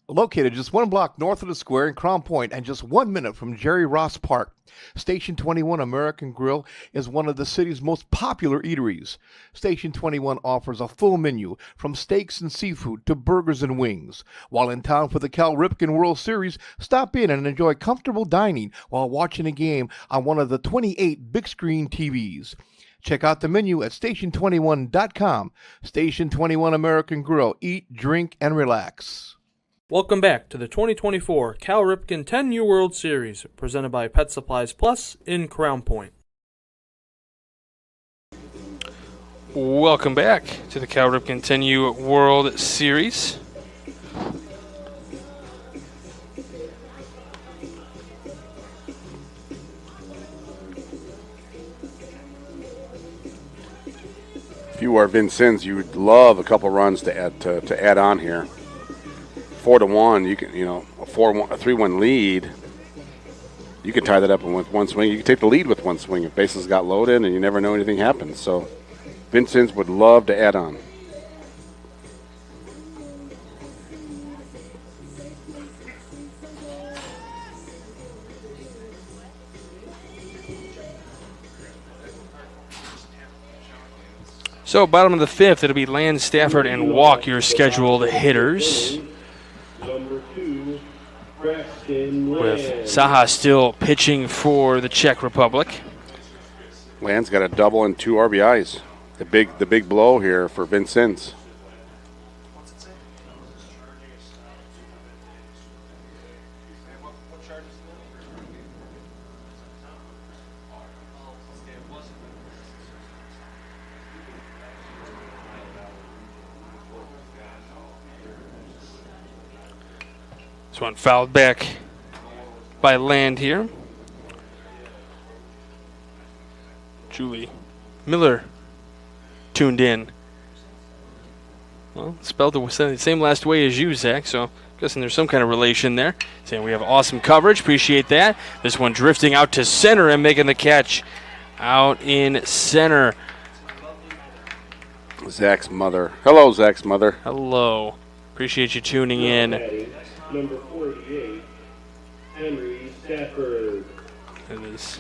Located just 1 block north of the square in Crown Point and just 1 minute from Jerry Ross Park, Station 21 American Grill is one of the city's most popular eateries. Station 21 offers a full menu from steaks and seafood to burgers and wings. While in town for the Cal Ripken World Series, stop in and enjoy comfortable dining while watching a game on one of the 28 big screen TVs. Check out the menu at station21.com. Station 21 American Grill. Eat, drink, and relax. Welcome back to the 2024 Cal Ripken 10U World Series, presented by Pet Supplies Plus in Crown Point. Welcome back to the Cal Ripken 10U World Series. If you are Vincennes, you would love a couple runs to add on here. 4-1, you can, a 3-1 lead. You can tie that up with one swing. You can take the lead with one swing if bases got loaded, and you never know anything happens. So, Vincennes would love to add on. So, bottom of the fifth, it'll be Land, Stafford, and Walk, your scheduled hitters. Number 2, Preston Land. With Saha still pitching for the Czech Republic. Land's got a double and 2 RBIs. The big blow here for Vincennes. This one fouled back by Land here. Julie Miller tuned in. Well, spelled the same last way as you, Zach, so guessing there's some kind of relation there. Saying we have awesome coverage. Appreciate that. This one drifting out to center and making the catch out in center. Zach's mother. Hello, Zach's mother. Hello. Appreciate you tuning in. Number 48, Henry Stafford. It is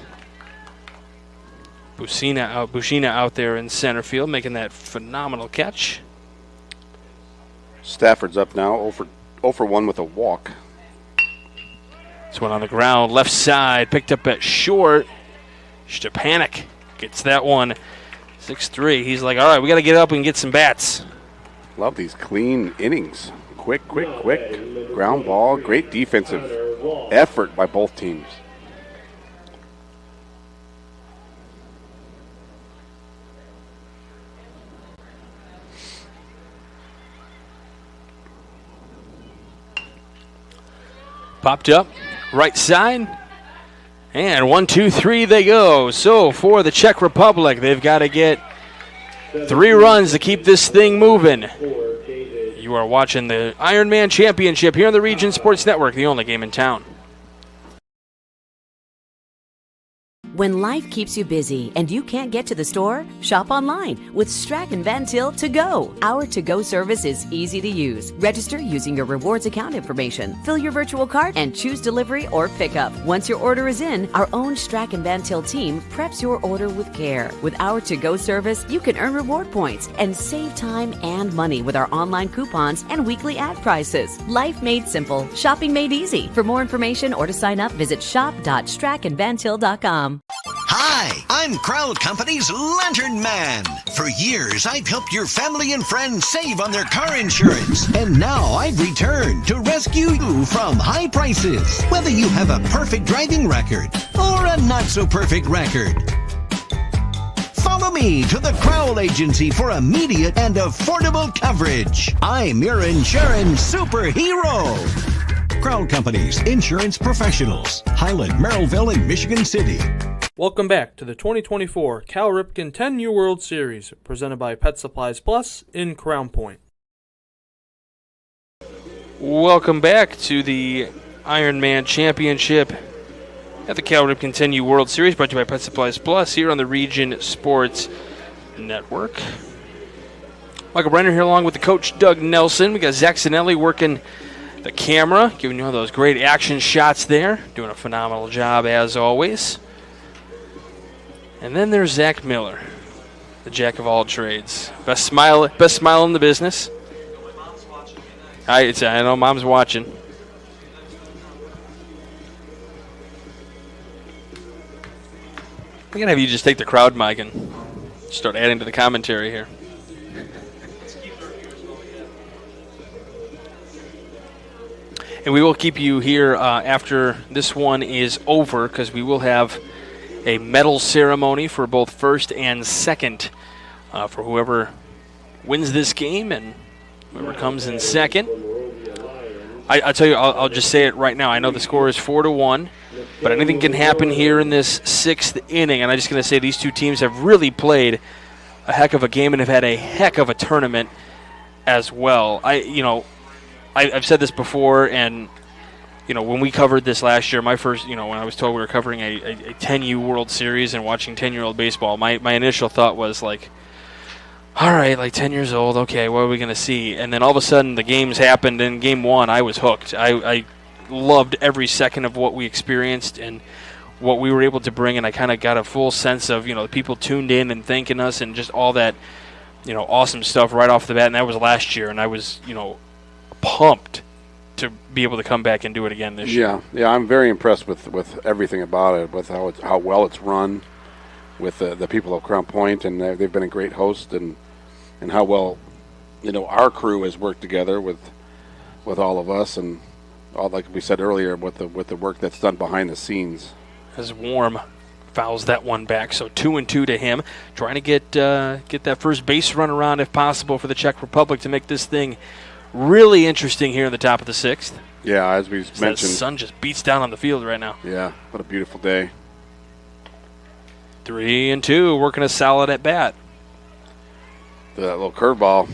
Bushina out there in center field making that phenomenal catch. Stafford's up now, 0 for 1 with a walk. This one on the ground, left side, picked up at short. Stepanek gets that one. 6-3. He's like, all right, we got to get up and get some bats. Love these clean innings. Quick. Ground ball. Great defensive effort by both teams. Popped up, right side, and 1, 2, 3 they go. So for the Czech Republic, they've got to get 3 runs to keep this thing moving. You are watching the Ironman Championship here on the Region Sports Network, the only game in town. When life keeps you busy and you can't get to the store, shop online with Strachan Van Til To Go. Our to-go service is easy to use. Register using your rewards account information, fill your virtual cart, and choose delivery or pickup. Once your order is in, our own Strachan Van Til team preps your order with care. With our to-go service, you can earn reward points and save time and money with our online coupons and weekly ad prices. Life made simple, shopping made easy. For more information or to sign up, visit shop.strachanvantil.com. Hi, I'm Crowd Company's Lantern Man. For years, I've helped your family and friends save on their car insurance. And now I've returned to rescue you from high prices. Whether you have a perfect driving record or a not-so-perfect record. Follow me to the Crowd Agency for immediate and affordable coverage. I'm your insurance superhero. Crowd Company's insurance professionals. Highland, Merrillville, and Michigan City. Welcome back to the 2024 Cal Ripken 10U World Series, presented by Pet Supplies Plus in Crown Point. Welcome back to the Ironman Championship at the Cal Ripken 10U World Series, brought to you by Pet Supplies Plus here on the Region Sports Network. Michael Brenner here along with the coach Doug Nelson. We got Zach Sinelli working the camera, giving you all those great action shots there, doing a phenomenal job as always. And then there's Zach Miller, the jack of all trades. Best smile in the business. I know Mom's watching. I'm going to have you just take the crowd mic and start adding to the commentary here. And we will keep you here after this one is over, because we will have a medal ceremony for both first and second for whoever wins this game and whoever comes in second. I tell you, I'll just say it right now. I know the score is 4-1, but anything can happen here in this 6th inning. And I'm just going to say these two teams have really played a heck of a game and have had a heck of a tournament as well. I've said this before, and when we covered this last year, my first, when I was told we were covering a 10U World Series and watching 10-year-old baseball, my initial thought was like, all right, like 10 years old, okay, what are we going to see? And then all of a sudden the games happened, and game 1, I was hooked. I loved every second of what we experienced and what we were able to bring, and I kind of got a full sense of, the people tuned in and thanking us and just all that, awesome stuff right off the bat. And that was last year, and I was, pumped to be able to come back and do it again this year. Yeah, I'm very impressed with everything about it, with how well it's run, with the people of Crown Point, and they've been a great host, and how well, our crew has worked together with all of us, and all, like we said earlier, with the work that's done behind the scenes. As Warm fouls that one back, so 2-2 to him, trying to get that first base run around if possible for the Czech Republic to make this thing really interesting here in the top of the 6th. Yeah, as we mentioned. The sun just beats down on the field right now. Yeah, what a beautiful day. 3-2, working a solid at bat. That little curveball.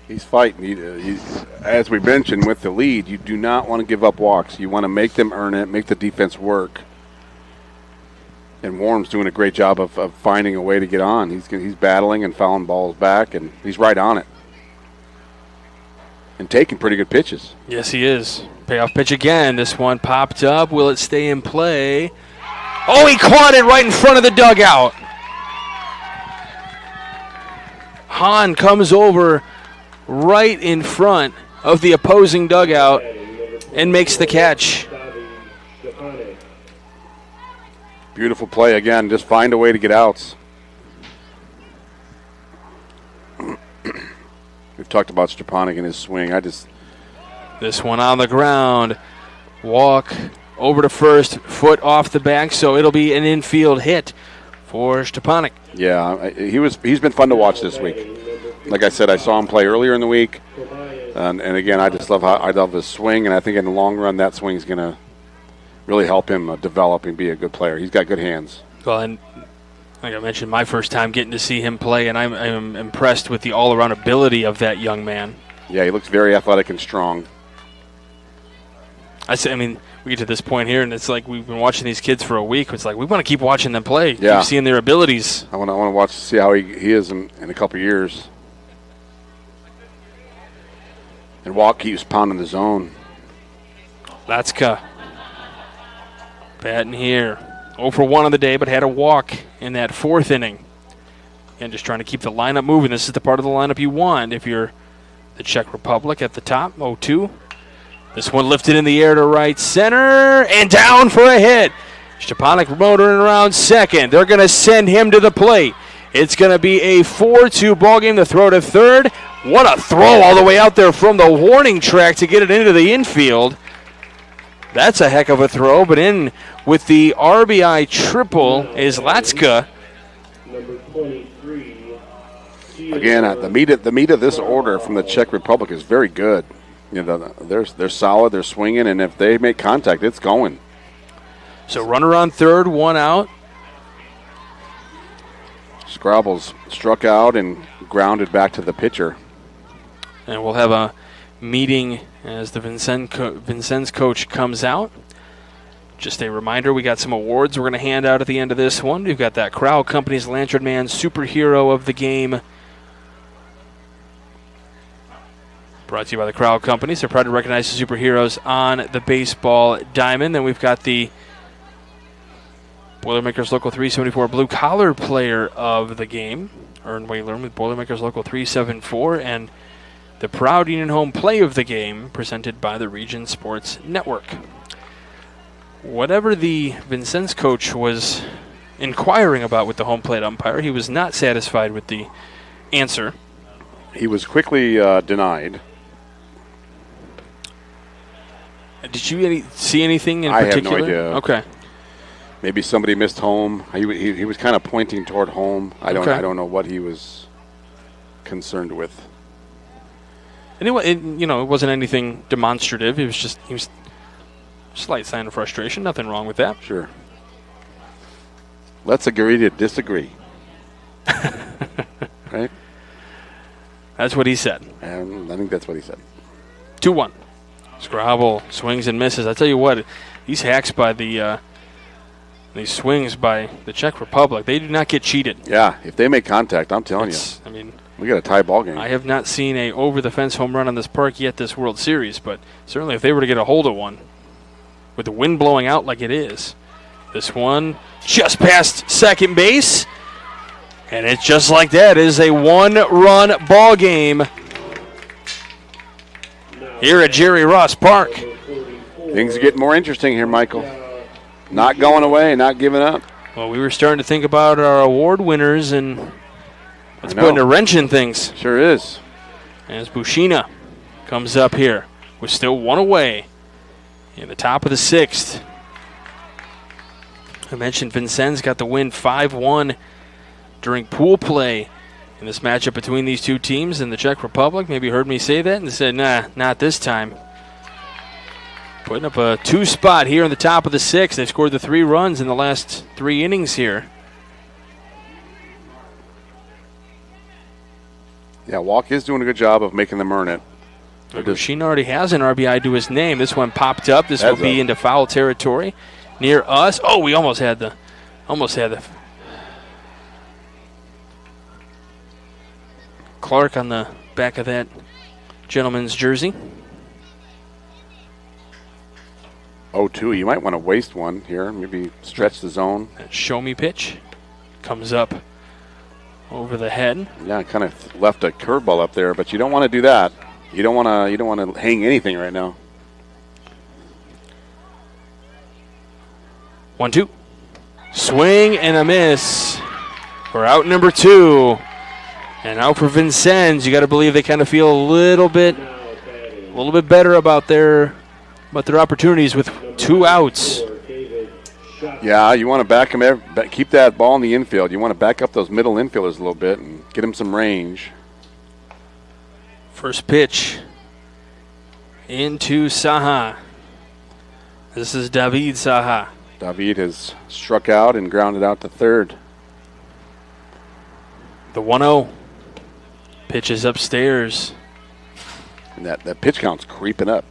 He's fighting. As we mentioned with the lead, you do not want to give up walks. You want to make them earn it, make the defense work. And Warren's doing a great job of finding a way to get on. He's battling and fouling balls back, and he's right on it. And taking pretty good pitches. Yes, he is. Payoff pitch again. This one popped up. Will it stay in play? Oh, he caught it right in front of the dugout. Hahn comes over right in front of the opposing dugout and makes the catch. Beautiful play again. Just find a way to get outs. We've talked about Stepanek and his swing. This one on the ground. Walk over to first, foot off the back, so it'll be an infield hit for Stepanek. Yeah, he's been fun to watch this week. Like I said, I saw him play earlier in the week, and again, I love his swing, and I think in the long run that swing is going to really help him develop and be a good player. He's got good hands. Well, and like I mentioned, my first time getting to see him play, and I'm impressed with the all-around ability of that young man. Yeah, he looks very athletic and strong. I mean, we get to this point here, and it's like we've been watching these kids for a week. It's like we want to keep watching them play, yeah. Keep seeing their abilities. I want to watch to see how he is in a couple of years. And Walk keeps pounding the zone. Latska batting here. 0 for 1 on the day, but had a walk in that 4th inning. And just trying to keep the lineup moving. This is the part of the lineup you want if you're the Czech Republic at the top. 0-2. This one lifted in the air to right center and down for a hit. Stepanek motoring around second. They're going to send him to the plate. It's going to be a 4-2 ball game. The throw to third. What a throw all the way out there from the warning track to get it into the infield. That's a heck of a throw, but in with the RBI triple is Latska. Again, the meat of this order from the Czech Republic is very good. You know, they're solid, they're swinging, and if they make contact, it's going. So runner on third, 1 out. Scrabbles struck out and grounded back to the pitcher. And we'll have a meeting as the Vincennes coach comes out. Just a reminder, we got some awards we're going to hand out at the end of this one. We've got that Crowell Company's Lantern Man Superhero of the Game. Brought to you by the Crowell Companies. They're proud to recognize the superheroes on the baseball diamond. Then we've got the Boilermakers Local 374 Blue Collar Player of the Game. Earn Wayler with Boilermakers Local 374. And the Proud Union Home Play of the Game presented by the Region Sports Network. Whatever the Vincennes coach was inquiring about with the home plate umpire, he was not satisfied with the answer. He was quickly denied. Did you see anything in particular? I have no idea. Okay. Maybe somebody missed home. He was kind of pointing toward home. I don't know what he was concerned with. Anyway, it wasn't anything demonstrative. He was slight sign of frustration. Nothing wrong with that. Sure. Let's agree to disagree. Right? That's what he said. I think that's what he said. 2-1. Scrabble swings and misses. I tell you what, these hacks by these swings by the Czech Republic, they do not get cheated. Yeah, if they make contact, I'm telling you. I mean, we got a tie ball game. I have not seen a over-the-fence home run on this park yet this World Series, but certainly if they were to get a hold of one, with the wind blowing out like it is, this one just past second base, and it's just like that. It is a one-run ball game here at Jerry Ross Park. Things are getting more interesting here, Michael. Not going away, not giving up. Well, we were starting to think about our award winners, and it's putting a wrench in things. Sure is. As Bushina comes up here with still one away in the top of the 6th. I mentioned Vincennes got the win 5-1 during pool play in this matchup between these two teams in the Czech Republic. Maybe heard me say that and said, nah, not this time. Putting up a 2 spot here in the top of the 6th. They've scored the 3 runs in the last 3 innings here. Yeah, Walk is doing a good job of making them earn it. Sheen already has an RBI to his name. This one popped up. This will be into foul territory near us. Oh, we almost had the Clark on the back of that gentleman's jersey. 0-2. You might want to waste one here. Maybe stretch the zone. That show me pitch comes up over the head. Yeah, kind of left a curveball up there, but you don't want to do that. You don't want to hang anything right now. 1-2. Swing and a miss. We're out number 2. And now for Vincennes, you got to believe they kind of feel a little bit better about their opportunities with 2 outs. Yeah, you want to back them. Keep that ball in the infield. You want to back up those middle infielders a little bit and get them some range. First pitch into Saha. This is David Saha. David has struck out and grounded out to third. The 1-0. Pitch is upstairs. And that pitch count's creeping up.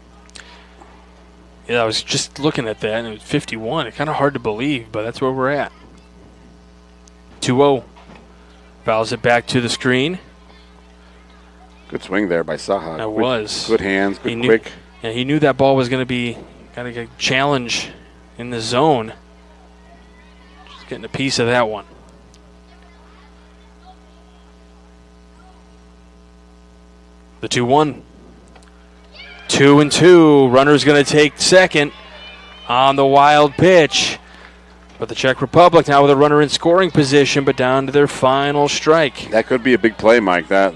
Yeah, I was just looking at that, and it was 51. It's kind of hard to believe, but that's where we're at. 2-0. Fouls it back to the screen. Good swing there by Saha. That was. Good hands, quick. Yeah, he knew that ball was going to be kind of a challenge in the zone. Just getting a piece of that one. The 2-1. 2-2. Runner's going to take second on the wild pitch. But the Czech Republic now with a runner in scoring position, but down to their final strike. That could be a big play, Mike. That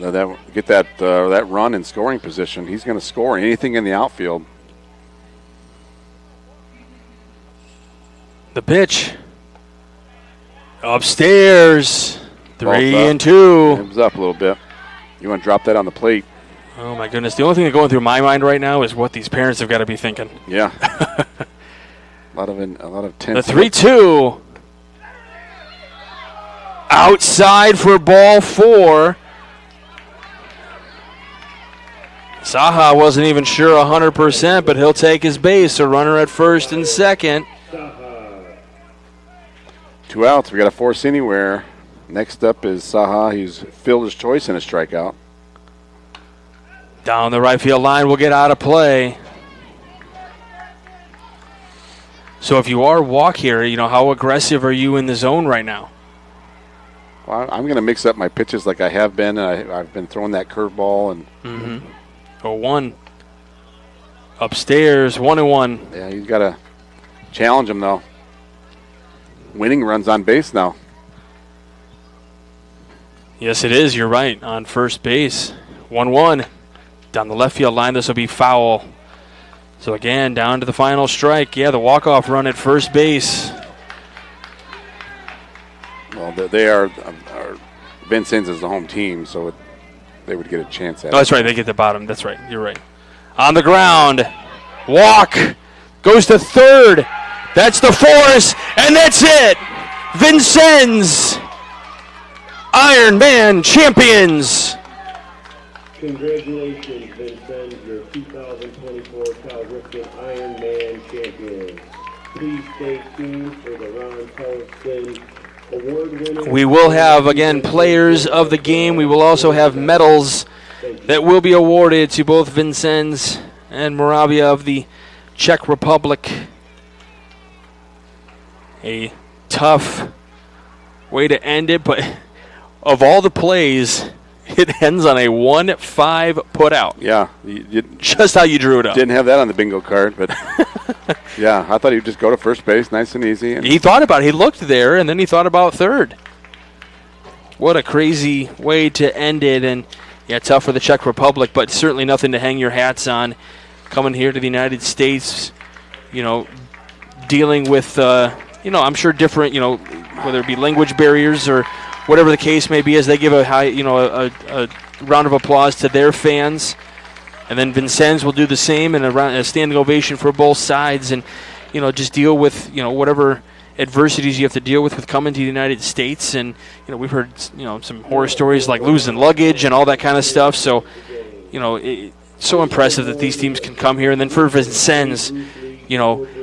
get that run in scoring position. He's going to score anything in the outfield. The pitch upstairs. 3-2. It was up a little bit. You want to drop that on the plate. Oh my goodness! The only thing that's going through my mind right now is what these parents have got to be thinking. Yeah. A lot of tense. The 3-2. Outside for ball 4. Saha wasn't even sure 100%, but he'll take his base. A runner at first and second. 2 outs. We got to force anywhere. Next up is Saha. He's fielder's choice in a strikeout. Down the right field line will get out of play. So if you are walk here, how aggressive are you in the zone right now? Well, I'm going to mix up my pitches like I have been. I've been throwing that curveball and. 0-1. Upstairs, 1-1. Yeah, you've got to challenge him though. Winning runs on base now. Yes, it is. You're right. On first base, 1-1. Down the left field line, this will be foul. So again, down to the final strike. Yeah, the walk-off run at first base. Well, they are Vincennes is the home team, so they would get a chance at it. Oh, that's right. They get the bottom. That's right. You're right. On the ground. Walk. Goes to third. That's the force, and that's it. Vincennes, Iron Man champions. Congratulations, Vincennes, your 2024 Cal Ripken Iron Man champions. Please stay tuned for the Ron Tolston Award winner. We will have, again, players of the game. We will also have medals that will be awarded to both Vincennes and Moravia of the Czech Republic. A tough way to end it, but of all the plays, it ends on a 1-5 put out. Yeah. Just how you drew it up. Didn't have that on the bingo card, but yeah, I thought he'd just go to first base, nice and easy. He thought about it. He looked there, and then he thought about third. What a crazy way to end it, and yeah, tough for the Czech Republic, but certainly nothing to hang your hats on. Coming here to the United States, dealing with, I'm sure different, whether it be language barriers or whatever the case may be, as they give a high, a round of applause to their fans. And then Vincennes will do the same, and a standing ovation for both sides, and just deal with whatever adversities you have to deal with coming to the United States. And we've heard some horror stories like losing luggage and all that kind of stuff. So it's so impressive that these teams can come here. And then for Vincennes,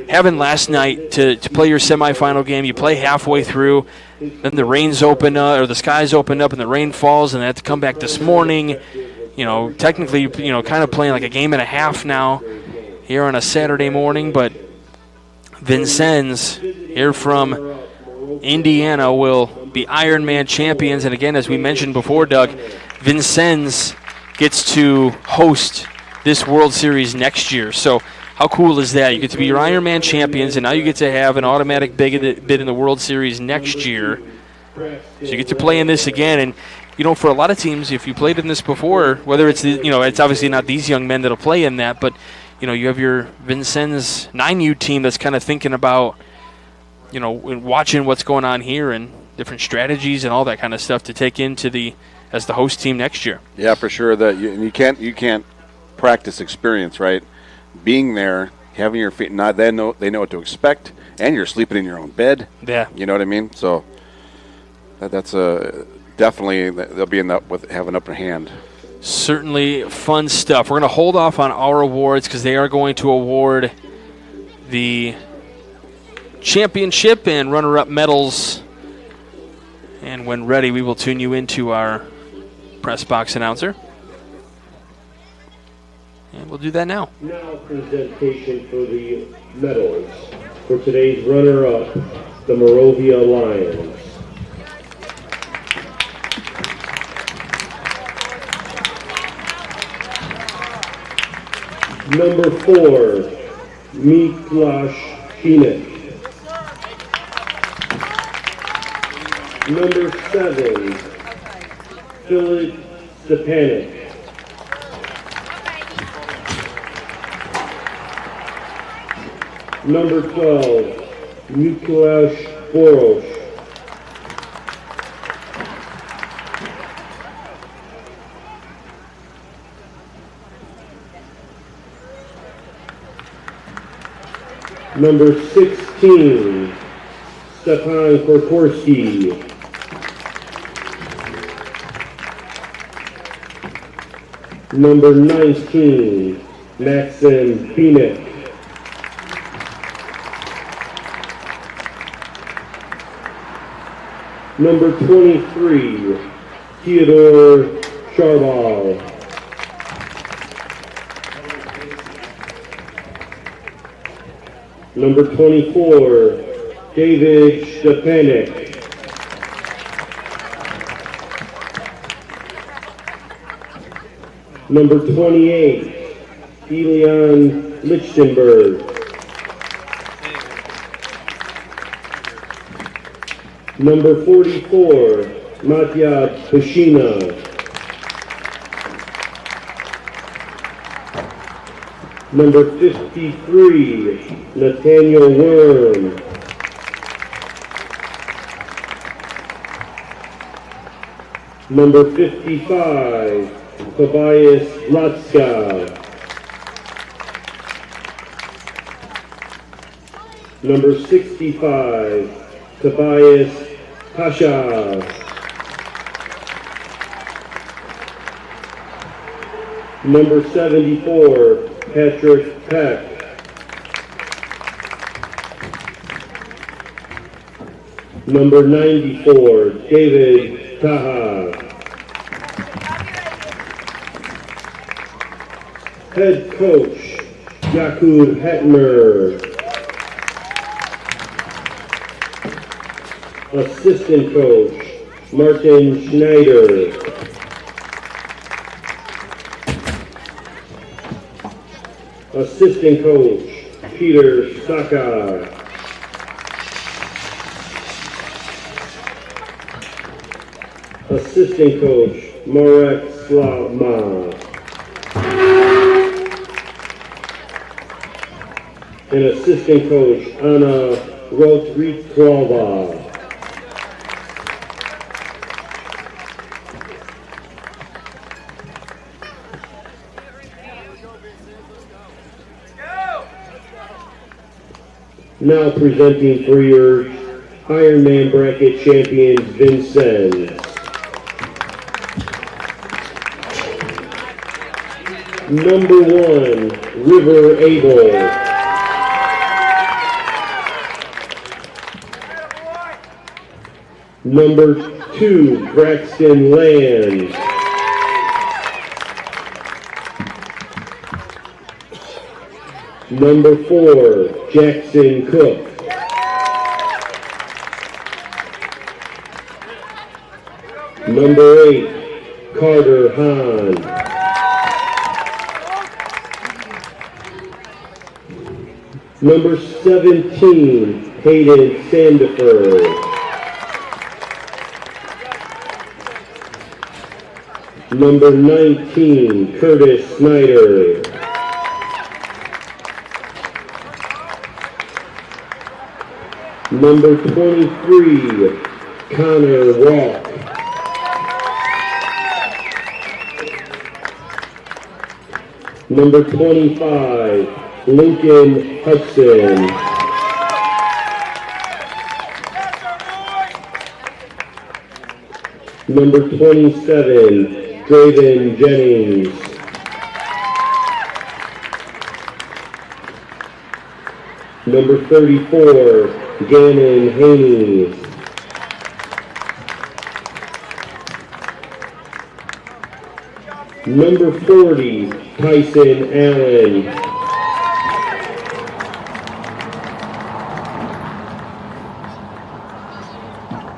having last night to play your semifinal game, you play halfway through, then the rains open up, or the skies open up, and the rain falls, and they have to come back this morning. Technically, kind of playing like a game and a half now here on a Saturday morning. But Vincennes, here from Indiana, will be Ironman champions. And again, as we mentioned before, Doug, Vincennes gets to host this World Series next year. So how cool is that? You get to be your Ironman champions, and now you get to have an automatic bid in the World Series next year. So you get to play in this again. And for a lot of teams, if you played in this before, whether it's it's obviously not these young men that'll play in that, but you have your Vincennes 9U team that's kind of thinking about watching what's going on here and different strategies and all that kind of stuff to take into as the host team next year. Yeah, for sure. That you can't practice experience, right? Being there, having your feet, they know what to expect, and you're sleeping in your own bed. Yeah, you know what I mean. So that's definitely they'll be have an upper hand. Certainly fun stuff. We're going to hold off on our awards because they are going to award the championship and runner-up medals. And when ready, we will tune you into our press box announcer. And we'll do that now. Now presentation for the medals. For today's runner-up, the Moravia Lions. Number 4, Miklas Finek. Number 7, Philip Stepanek. Number 12, Miklas Boros. Number 16, Stefan Korkorski. Number 19, Maxim Finek. Number 23, Theodore Charbal. Number 24, David Stepanek. Number 28, Elian Lichtenberg. Number 44, Matya Pashina. Number 53, Nathaniel Worm. Number 55, Tobias Latska. Number 65, Tobias Pasha. Number 74, Patrick Peck. Number 94, David Taha. Head coach, Jakub Hetmer. Assistant coach, Martin Schneider. Assistant coach, Peter Saka. Assistant coach, Marek Slavma. And assistant coach, Anna Rotrikova. Now presenting for your Ironman bracket champions, Vincennes. Number 1, River Abel. Number 2, Braxton Land. Number 4, Jackson Cook. Number 8, Carter Hahn. Number 17, Hayden Sandifer. Number 19, Curtis Snyder. Number 23, Connor Walk. Number 25, Lincoln Hudson. Number 27, Draven Jennings. Number 34, Gannon Haney. Number 40, Tyson Allen.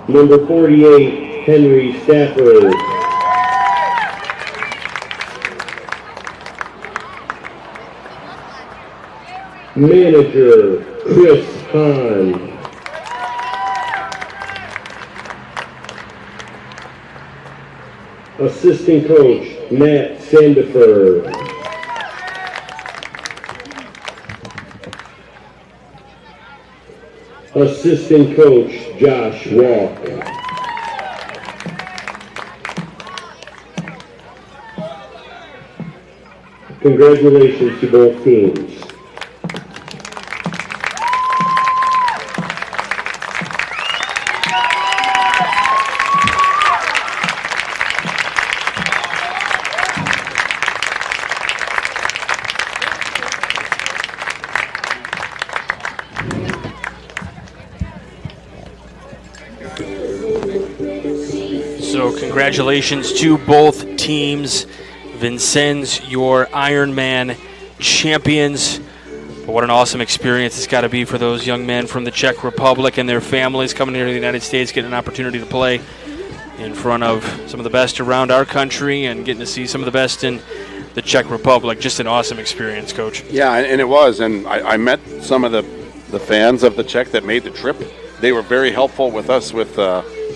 Number 48, Henry Stafford. Manager, Chris Hahn. Assistant coach, Matt Sandifer. Assistant coach, Josh Walk. Congratulations to both teams. So congratulations to both teams. Vincennes, your Ironman champions. But what an awesome experience it's got to be for those young men from the Czech Republic and their families coming here to the United States, getting an opportunity to play in front of some of the best around our country and getting to see some of the best in the Czech Republic. Just an awesome experience, Coach. Yeah, and it was. And I met some of the fans of the Czech that made the trip. They were very helpful with us with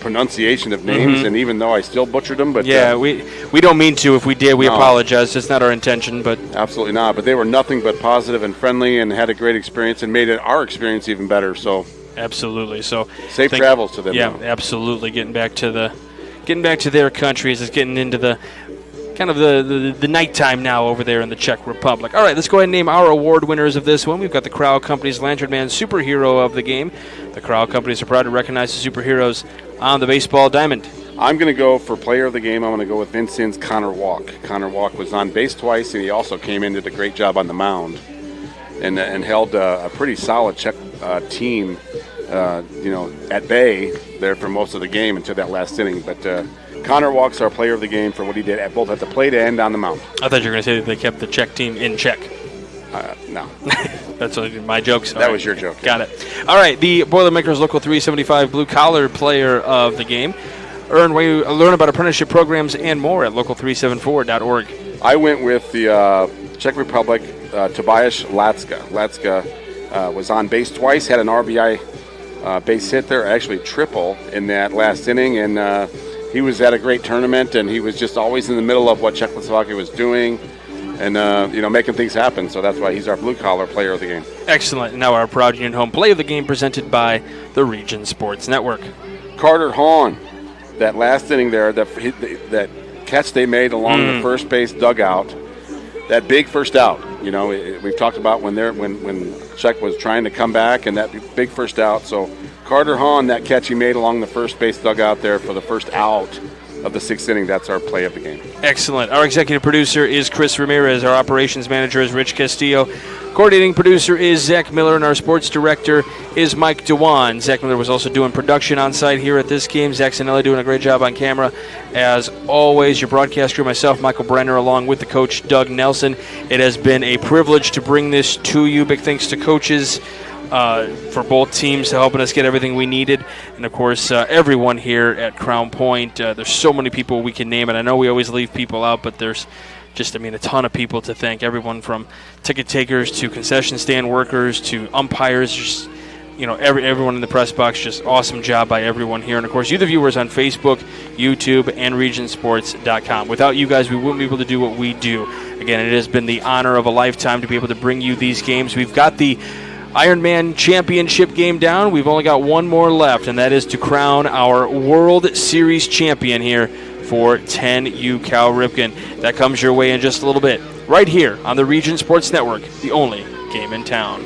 pronunciation of names, and even though I still butchered them, but we don't mean to. If we did, we apologize. It's not our intention, but absolutely not. But they were nothing but positive and friendly, and had a great experience, and made our experience even better. So absolutely. So safe travels to them. Yeah, now. Absolutely. Getting back to their countries is getting into the kind of the nighttime now over there in the Czech Republic. All right, let's go ahead and name our award winners of this one. We've got the Crowell Companies Lantern Man Superhero of the Game. The Crowell Companies are proud to recognize the superheroes on the baseball diamond. I'm going to go for player of the game. I'm going to go with Vincennes' Connor Walk. Connor Walk was on base twice, and he also came in, did a great job on the mound, and held a pretty solid Czech team, at bay there for most of the game until that last inning. But Connor Walk's our player of the game for what he did both at the plate and on the mound. I thought you were going to say that they kept the Czech team in check. No. That's my joke. That was your joke. Got it. All right, the Boilermakers Local 375 Blue Collar Player of the Game. Learn about apprenticeship programs and more at local374.org. I went with the Czech Republic, Tobias Latska. Latska was on base twice, had an RBI base hit there, actually triple in that last inning, and he was at a great tournament, and he was just always in the middle of what Czechoslovakia was doing. And, making things happen. So that's why he's our blue-collar player of the game. Excellent. And now our proud Union Home play of the game presented by the Region Sports Network. Carter Hahn, that last inning there, that catch they made along the first base dugout, that big first out. You know, we've talked about when Czech was trying to come back and that big first out. So Carter Hahn, that catch he made along the first base dugout there for the first out of the 6th inning, that's our play of the game. Excellent. Our executive producer is Chris Ramirez. Our operations manager is Rich Castillo. Coordinating producer is Zach Miller, and our sports director is Mike Dewan. Zach Miller was also doing production on site here at this game. Zach Sanelli doing a great job on camera. As always, your broadcast crew, myself, Michael Brenner, along with the coach, Doug Nelson. It has been a privilege to bring this to you. Big thanks to coaches for both teams to helping us get everything we needed. And, of course, everyone here at Crown Point. There's so many people we can name, and I know we always leave people out, but there's just, a ton of people to thank. Everyone from ticket takers to concession stand workers to umpires, just, everyone in the press box. Just awesome job by everyone here. And, of course, you, the viewers on Facebook, YouTube, and regionsports.com. Without you guys, we wouldn't be able to do what we do. Again, it has been the honor of a lifetime to be able to bring you these games. We've got the Ironman Championship game down. We've only got one more left, and that is to crown our World Series champion here for 10U Cal Ripken. That comes your way in just a little bit, right here on the Region Sports Network, the only game in town.